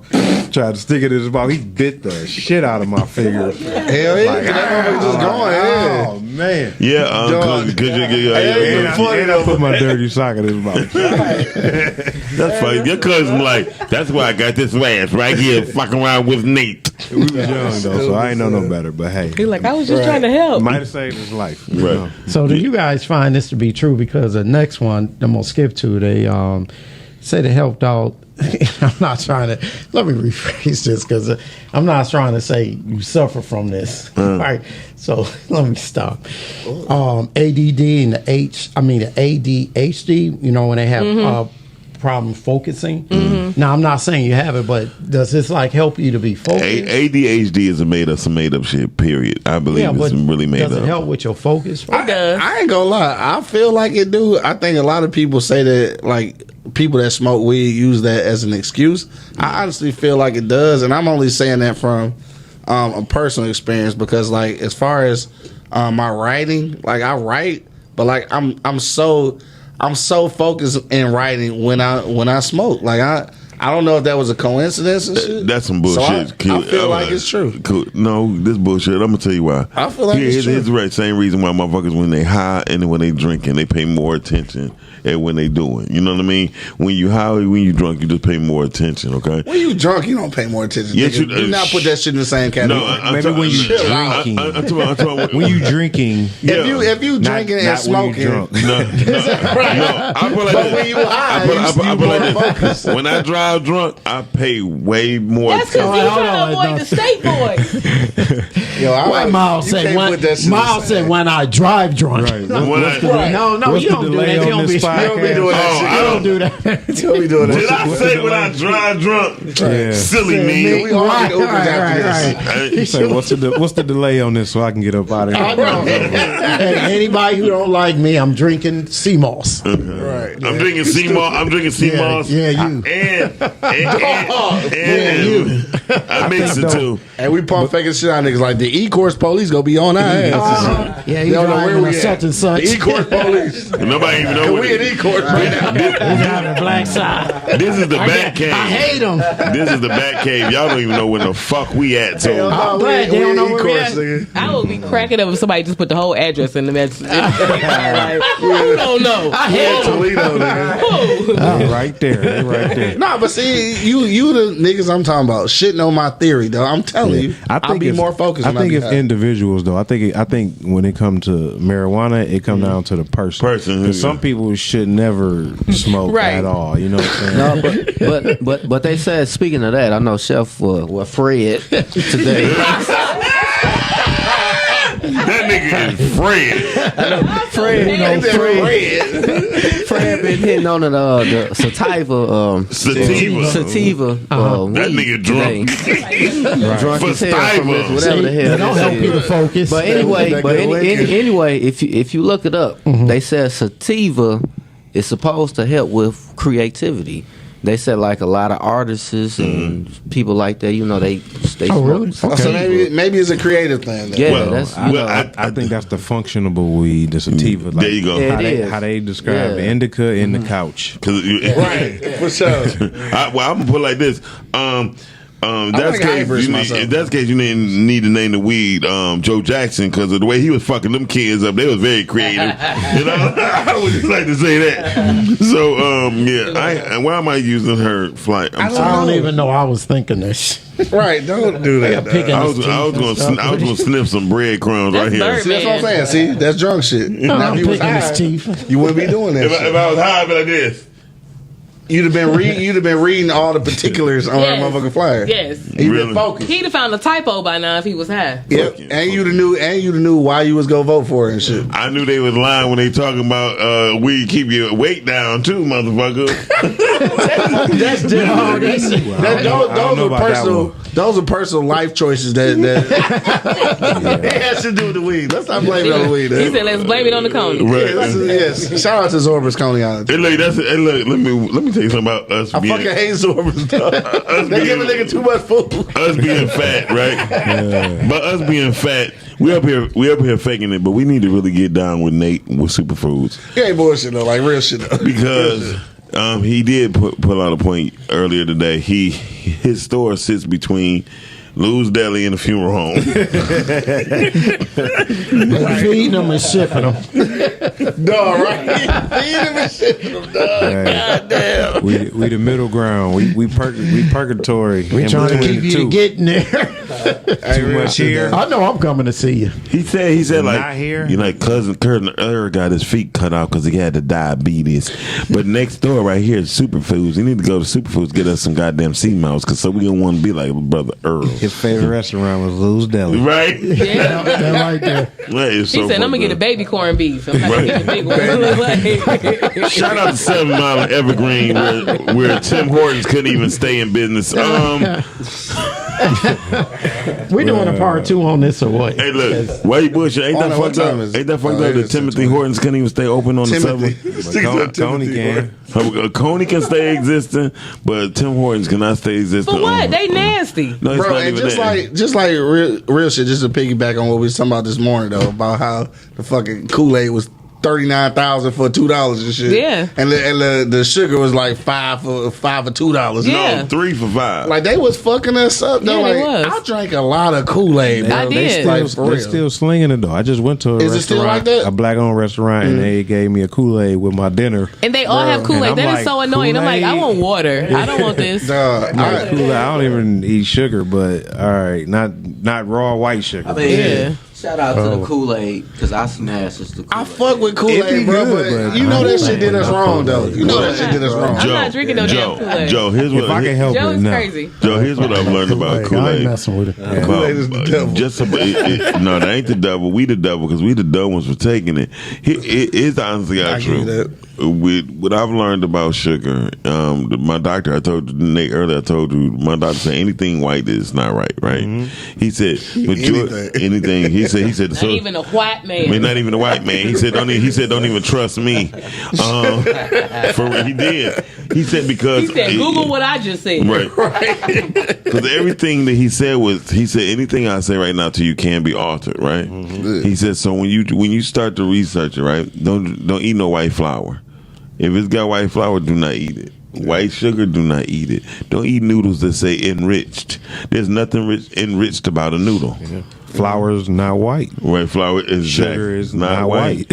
tried to stick it in his mouth. He bit the shit out of my finger. Hell yeah, that motherfucker just going. Yeah. Oh man. Yeah, Dog. because And I put my dirty sock in his mouth. that's funny. Your cousin like, that's why I got this ass right here fucking around with Nate. We was young though, so I ain't know no better. But hey, He like, I was just trying to help. might have saved his life. you Right. know. So do you guys find this to be true? Because the next one, I'm gonna skip to, they said it helped out. I'm not trying to, let me rephrase this because I'm not trying to say you suffer from this. Right. So let me stop. ADD and the ADHD, when they have problem focusing. Now I'm not saying you have it, but does this like help you to be focused? ADHD is some made up shit. Period. I believe it's really made does up. it help with your focus? It does. I ain't gonna lie. I feel like it do. I think a lot of people say that, like, people that smoke weed use that as an excuse. I honestly feel like it does, and I'm only saying that from a personal experience because, like, as far as my writing, like, I write, but like I'm so focused in writing when I smoke. Like I I don't know if that was a coincidence and shit. That's some bullshit. So I feel like it's true. No, this bullshit. I'm gonna tell you why. I feel like it's true. Here's the right same reason why motherfuckers when they high and when they drinking, they pay more attention at when they doing. You know what I mean? When you high, when you drunk, you just pay more attention. Okay. When you drunk, you don't pay more attention. Yes, You do not put that shit in the same category. No, Maybe when you drinking. When you drinking. If you drinking and smoking, No. I put like but this. when you high, I put like you this. focused. When I drive drunk, I pay way more That's because attention. you trying to avoid the state boys. Yo, What Miles said? Miles said when I drive drunk. Right. When I- No, you don't do that. You don't be doing that shit. I don't do that. You don't be doing that Did shit. I say when I drive drunk? Yeah. Silly me. We all get Ubers after this. He said, what's the delay on this so I can get up out of here? I know. Hey, anybody who don't like me, I'm drinking sea moss. Right. I'm drinking sea moss. I'm drinking sea moss. Yeah, you. And you. I mix it too. And we pump faking shit out niggas like the E-course police gonna be on our ass. Yeah, They you don't know where driving we a at. such and such. The E-course police. Nobody even know And what we in it is. E-course right now. You driving black side. This is the bat I cave. hate them. This is the bat cave. Y'all don't even know where the fuck we at. So I'm glad they don't know where we at. nigga. I would be cracking up if somebody just put the whole address in the message. Like, who don't know? I hate them. Toledo, nigga. Who? Right there. Right there. Nah, but see, you the niggas I'm talking about shitting on my theory, though. I'm telling you, I'll be more focused. I when think be if high. individuals though, I think when it comes to marijuana, it comes down to the person. Because some people should never smoke Right. at all. You know what I'm saying? No, but they said, speaking of that, I know Chef Fred today. that nigga is Fred. Fred been hitting on the sativa, Sativa. That weed nigga drunk. today. Drunk as hell from this, Sativa. whatever the hell. They don't this help is. you to focus. But anyway, That good liquor. anyway, if you look it up, they said sativa is supposed to help with creativity. They said like a lot of artists and people like that, you know, they Oh, really? smoke So sativa. maybe it's a creative thing. Then. Yeah, Well, that's I think that's the functionable weed, the sativa. There you go. Yeah, How it they, is. how they describe Yeah. the indica in the couch. Right, for sure. I'm gonna put it like this. That's think I case embarrassed you need, myself. in that case you need to name the weed Joe Jackson because of the way he was fucking them kids up. They was very creative. You know, I would just like to say that. So yeah, why am I using her flight? I'm I sorry. I don't even know. I was thinking this. Right, don't do that. Picking I his was teeth and I was gonna sniff some breadcrumbs right That's here. Birdman. See, that's what I'm saying. See, that's drunk shit. Now, I'm if you was picking his high, teeth. you wouldn't be doing that. If shit. I was high, I'd be like this. You'd have been reading all the particulars on that Yes. motherfucking flyer. Yes. You'd Really? been focused. He'd have found a typo by now if he was high. Yep. And you'd have knew why you was gonna vote for it and shit. I knew they was lying when they talking about weed keep your weight down too, motherfucker. That's different. Those are personal life choices that it has to do with the weed. Let's not blame it on the weed. He said, let's blame it on the cone. Right. Yes. Shout out to Zorba's Coneyisland. Hey, look, let me tell you something about us I being fucking hate Zorba's. They give a nigga too much food. us being fat, right? But us being fat, we up here faking it, but we need to really get down with Nate with superfoods You ain't bullshit though, like real shit though. because he did put out a point earlier today. His store sits between Lou's Deli and the funeral home. Feeding them and shipping them. Dog, right? Feed him and shit from dog. Goddamn. We the middle ground. We purgatory. We in trying to between keep the you two. getting there. Too much here. I know I'm coming to see you. He said like, Not here. you know, like cousin Kurt got his feet cut off because he had the diabetes. But next door right here is Superfoods. We need to go to Superfoods get us some goddamn sea mouse because so we don't want to be like brother Earl. His favorite restaurant was Lou's Deli. Right? Yeah. They're right there. That is He so said, I'm going to fucked get a up. baby corned beef. I'm not Right. getting a big one. Like- Shout out to 7 Mile and Evergreen where Tim Hortons couldn't even stay in business. We doing a part 2 on this or what? Hey, look, why you bullshit? Ain't that Oh, no, what fucked up? time is it? Ain't that fucked Oh, up it that is Timothy 10:20. Hortons couldn't even stay open on the subway? Coney can. Coney can stay existing, but Tim Hortons cannot stay existing. For what? They nasty. No, it's Bro, not and even just that. like real shit, just to piggyback on what we was talking about this morning though, about how the fucking Kool-Aid was $39,000 for $2 and shit. Yeah. And the sugar was like $5 for $2. Yeah. No, 3 for $5. Like they was fucking us up though. Yeah, they Like was. I drank a lot of Kool-Aid, bro. I did. Like, for They're real. still slinging it though. I just went to a Is it restaurant, still like that? a black-owned restaurant, and they gave me a Kool-Aid with my dinner. And they all have And Kool-Aid. I'm That is like, so annoying. I'm like, I Kool-Aid? want water. I don't want this. Dog, Like Kool-Aid. I don't even eat sugar, but all right, not raw white sugar. I mean, Yeah. shout out to the Kool-Aid because I smashes the Kool-Aid. I fuck with It be Kool-Aid, bro, good, but but you know I that don't shit did us wrong, though. You know that shit did us wrong. I'm not drinking no damn Kool-Aid. Joe, here's If I what can help Joe it, is no. crazy. Joe, here's what I've learned about I ain't Kool-Aid. messing with it. Kool-Aid is the devil. Just about, no, that ain't the devil. We the devil because we the dumb ones for taking it. It's honestly I not give you true. that. With what I've learned about sugar, my doctor, I told you, Nate earlier, I told you, my doctor said anything white is not right, right? He said, anything. He said, Not so, even a white I mean, man. not even a white man. He said, don't even trust me. He did. He said because He said, Google what I just said. right, because everything that he said anything I say right now to you can be altered, right? He said so when you start to research it, right? Don't eat no white flour. If it's got white flour, do not eat it. White sugar, do not eat it. Don't eat noodles that say enriched. There's nothing enriched about a noodle. Flour's not white. White flour is Sugar is not white.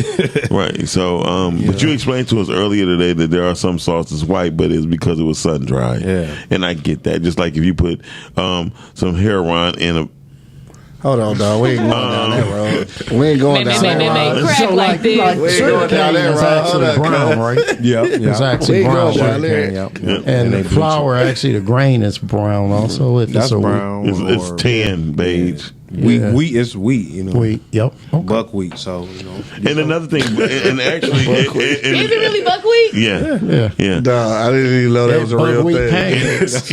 Right. So, but you explained to us earlier today that there are some sauces white, but it's because it was sun dried. Yeah. And I get that. Just like if you put some heroin in a Hold on, dog. We ain't going down that road. We ain't going down that road. Crack So like this. We ain't going down that is road. actually Hold up, brown, cuz. right? Yep. It's actually We brown. go down right? there. Yep. And they the bleach flour, actually, the grain is brown also. If That's it's a brown. it's or tan beige. Wheat is wheat. You know. wheat. Yep. Okay. Buckwheat. So you know. And another thing, and actually, Is it really buckwheat? yeah. Dog, I didn't even know that was a real Buckwheat thing. pancakes.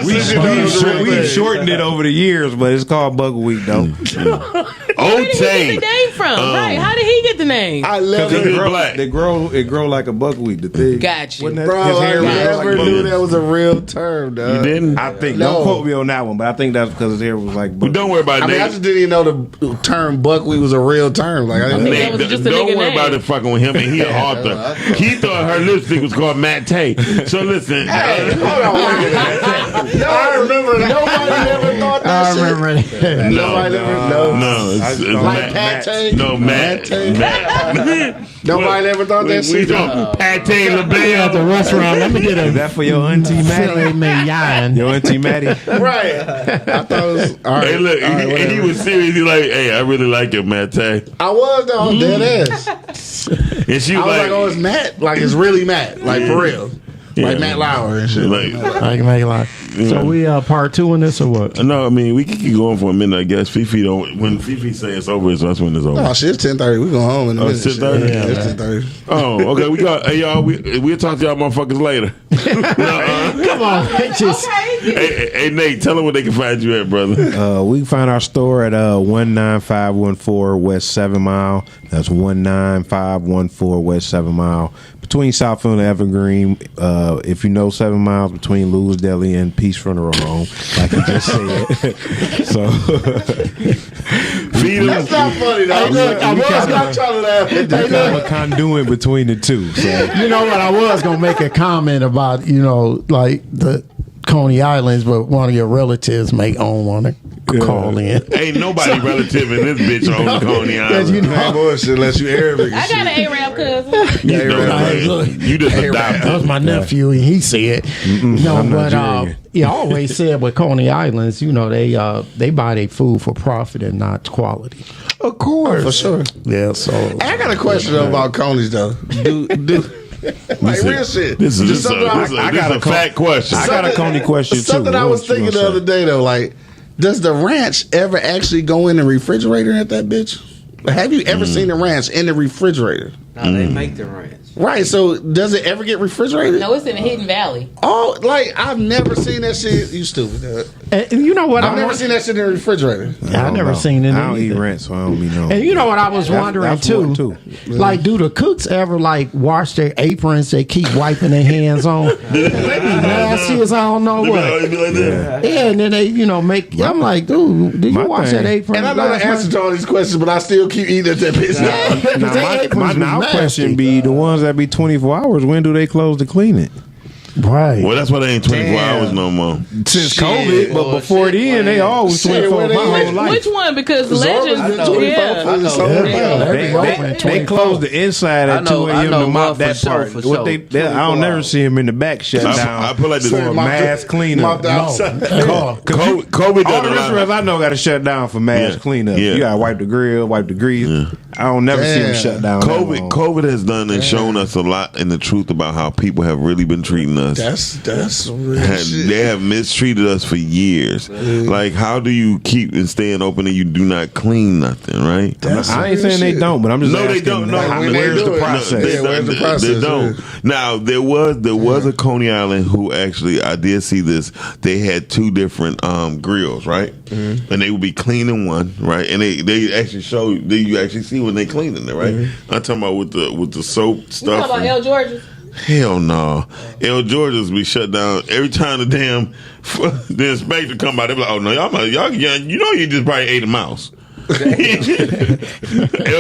We've shortened it over the years, but it's called buckwheat though. Where did he get the Ote. name from? Right. How did he get the name? I love Because it. it's black. It grow like a buckwheat. The thing. Got you. Wasn't that- Bro, his I hair was never like knew buckwheat? that was a real term, dog. You didn't? I think. No. Don't quote me on that one, but I think that's because his hair was like. But don't worry about I mean, I it. just didn't even know the term buckwheat was a real term. Like, I didn't think know. that was just a Don't nigga worry name. about it fucking with him, and he an author. He thought her lipstick was called Matt Tay. So listen, Hold on, wait a minute. I remember that. Nobody ever thought that I shit. remember that. Nobody ever know. no, I it's just thought Like Matt. pate? No, Matt. Nobody ever thought that We shit. talking Pate At the LaBelle. restaurant, let me get Is a that for your auntie filet Maddie? mignon. Your auntie Maddie? Right. I thought it was. All right. Hey, look, all right, he whatever. was serious. He like, hey, I really like it, Matt Tay. I was, though. I'm dead ass. And she I was was like, oh, it's Matt. Like, it's really Matt. Like, for real. Yeah. Like Matt Lauer and shit. like, I can make a lot. So we part two in this or what? no, I mean, we can keep going for a minute, I guess. Fifi don't, when Fifi say it's over, so that's when it's over. Oh, shit, it's 10:30. We going home in a minute. it's 10:30? Shit. Yeah, It's 10:30. Oh, okay. We got, hey, y'all, we'll talk to y'all motherfuckers later. Come on, just Hey, Nate, tell them where they can find you at, brother. We can find our store at 19514 West 7 Mile. That's 19514 West 7 Mile. Between Southfield and Evergreen. If you know 7 miles between Lou's Deli and Peace Funeral Home, like you just said. So Feed them. That's not funny, though. look, I was not trying to laugh at kind that. of a conduit between the two. So you know what? I was gonna make a comment about like the Coney Islands, but one of your relatives may own one. Call in. Ain't nobody relative in this bitch on the Coney Island. You Man, know, bullshit, unless you Arabic. I got an Arab cousin. You know, Hey, look. you just that adopted. was my nephew, and he said, "No, I'm but Nigerian. he always said with Coney Islands, they buy their food for profit and not quality. Of course. For sure. Yeah, so Hey, I got a question though about Coney's, though. Like, real shit. This Just is something a fat question. I got a Coney question too. Something I was What you thinking the gonna other day, though, like, does the ranch ever actually go in the refrigerator at that bitch? Have you ever seen the ranch in the refrigerator? No, they make the ranch. Right. So does it ever get refrigerated? No, it's in the Hidden Valley. Oh, like I've never seen that shit. You stupid. And you know what? I've never seen that shit in the refrigerator. I've never seen it. I don't eat either. rent, so I don't be knowing. And you know what I was wondering that's too? one, too. Like, do the cooks ever like wash their aprons? They keep wiping their hands on. They be nasty as I don't know what. It'd be like that. Yeah, and then they, make. I'm like, dude, did you My wash thing- that apron? And I know the last answer night? to all these questions, but I still keep eating at that bitch. Yeah, Now, they aprons my was now nasty. question be the ones that be 24 hours. When do they close to clean it? Right. Well, that's why they ain't 24 Damn. hours no more. Since Shit, COVID, but boy, before shit, then, they man. always Shit, 24 where my they whole at? life. Which one? Because Zorba's Legends, been 24 yeah. for I know. so Yeah, long. they They, be open they 24. close the inside I at know- 2 I a.m. know to mop one that for part. sure, for What sure. I don't never see them in the back shut down. I feel like the for mass cleanup. Mopped outside. COVID All done the a lot. restaurants I know got to shut down for mass Yeah. cleanup. Yeah. You got to wipe the grill, wipe the grease. I don't never see them Damn. shut down. that long. COVID has done and shown us a lot in the truth about how people have really been treating us. That's real shit. They have mistreated us for years. Like, how do you keep and staying open and you do not clean nothing, right? That's I ain't real saying they shit. don't, but I'm just No, asking. they don't. No, how- when they where's do the it, process? where's the process? They don't. Now there was a Coney Island who actually, I did see this. They had two different grills, right? And they would be cleaning one, right? And they actually show you actually see when they cleaning it, right? I'm talking about with the soap You stuff. talking about and- L. George's? Hell no. El George's be shut down every time the damn the inspector come by. They be like, "Oh no, y'all you know you just probably ate a mouse." El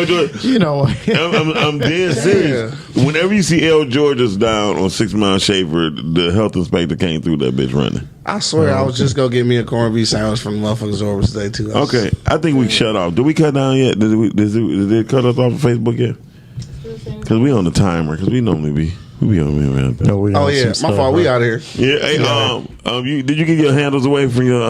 George, I'm dead serious. Whenever you see El George's down on 6 Mile Shaver, the health inspector came through that bitch running. I swear I was just gonna get me a corned beef sandwich from the motherfuckers over today too. Okay, I think we shut off. Did we cut down yet? Did it cut us off of Facebook yet? Because we on the timer. Because we normally be on me around there. No, we Oh on yeah, some my stuff, fault. We right? out here. Yeah. Hey, did you get your handles away from your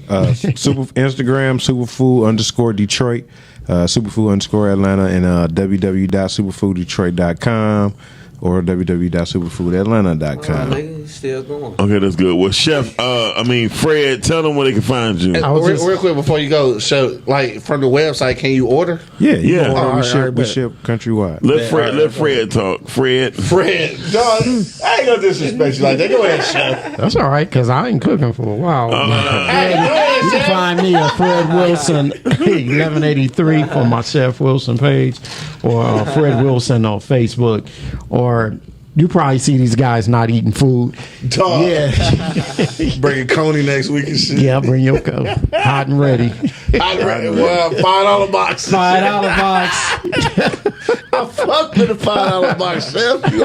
Instagram superfood_Detroit, superfood_Atlanta, and www.superfooddetroit.com or www.superfoodatlanta.com. Nigga, still going. Okay, that's good. Well, Chef, Fred, tell them where they can find you. Real quick before you go, so like from the website, can you order? Yeah. Yeah. We All right, ship countrywide. Let Fred talk. Fred. Fred, John, I ain't gonna disrespect you like that. Go ahead, Chef. That's all right, because I ain't cooking for a while. Hey, go ahead, You can Chef. find me at Fred Wilson 1183 for my Chef Wilson page, or Fred Wilson on Facebook, or you probably see these guys not eating food. Dog. Yeah, Bringing Coney next week and shit. yeah, bring your cup, hot and ready. Well, $5 box. $5 box. I fuck with the $5 box, Chef. You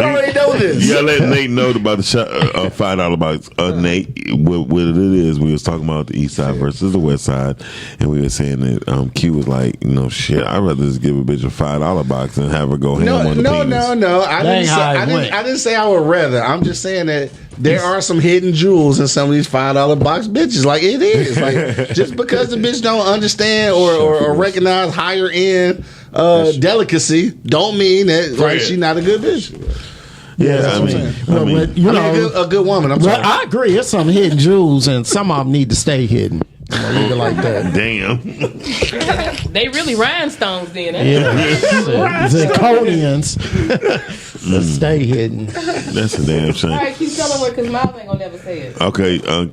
already know this. You gotta let Nate know about the $5 box. Nate, what it is, we was talking about the east side versus the west side, and we were saying that Q was like, shit, I'd rather just give a bitch a $5 box and have her go ham on the penis. No. I That ain't how it went. didn't say I would rather. I'm just saying that there are some hidden jewels in some of these $5 box bitches. Like it is. Like just because the bitch don't understand or recognize higher end delicacy, don't mean that like she not a good bitch. Yeah, that's I what I'm mean, saying. Well, but, you know, a good woman. I'm well, sorry. I agree. There's some hidden jewels, and some of them need to stay hidden. I'm gonna leave it like that. damn. They really rhinestones then. Yeah, zirconians. Stay hidden. That's a damn shame. All right, keep telling her because Miles ain't gonna never say it. Okay, Q.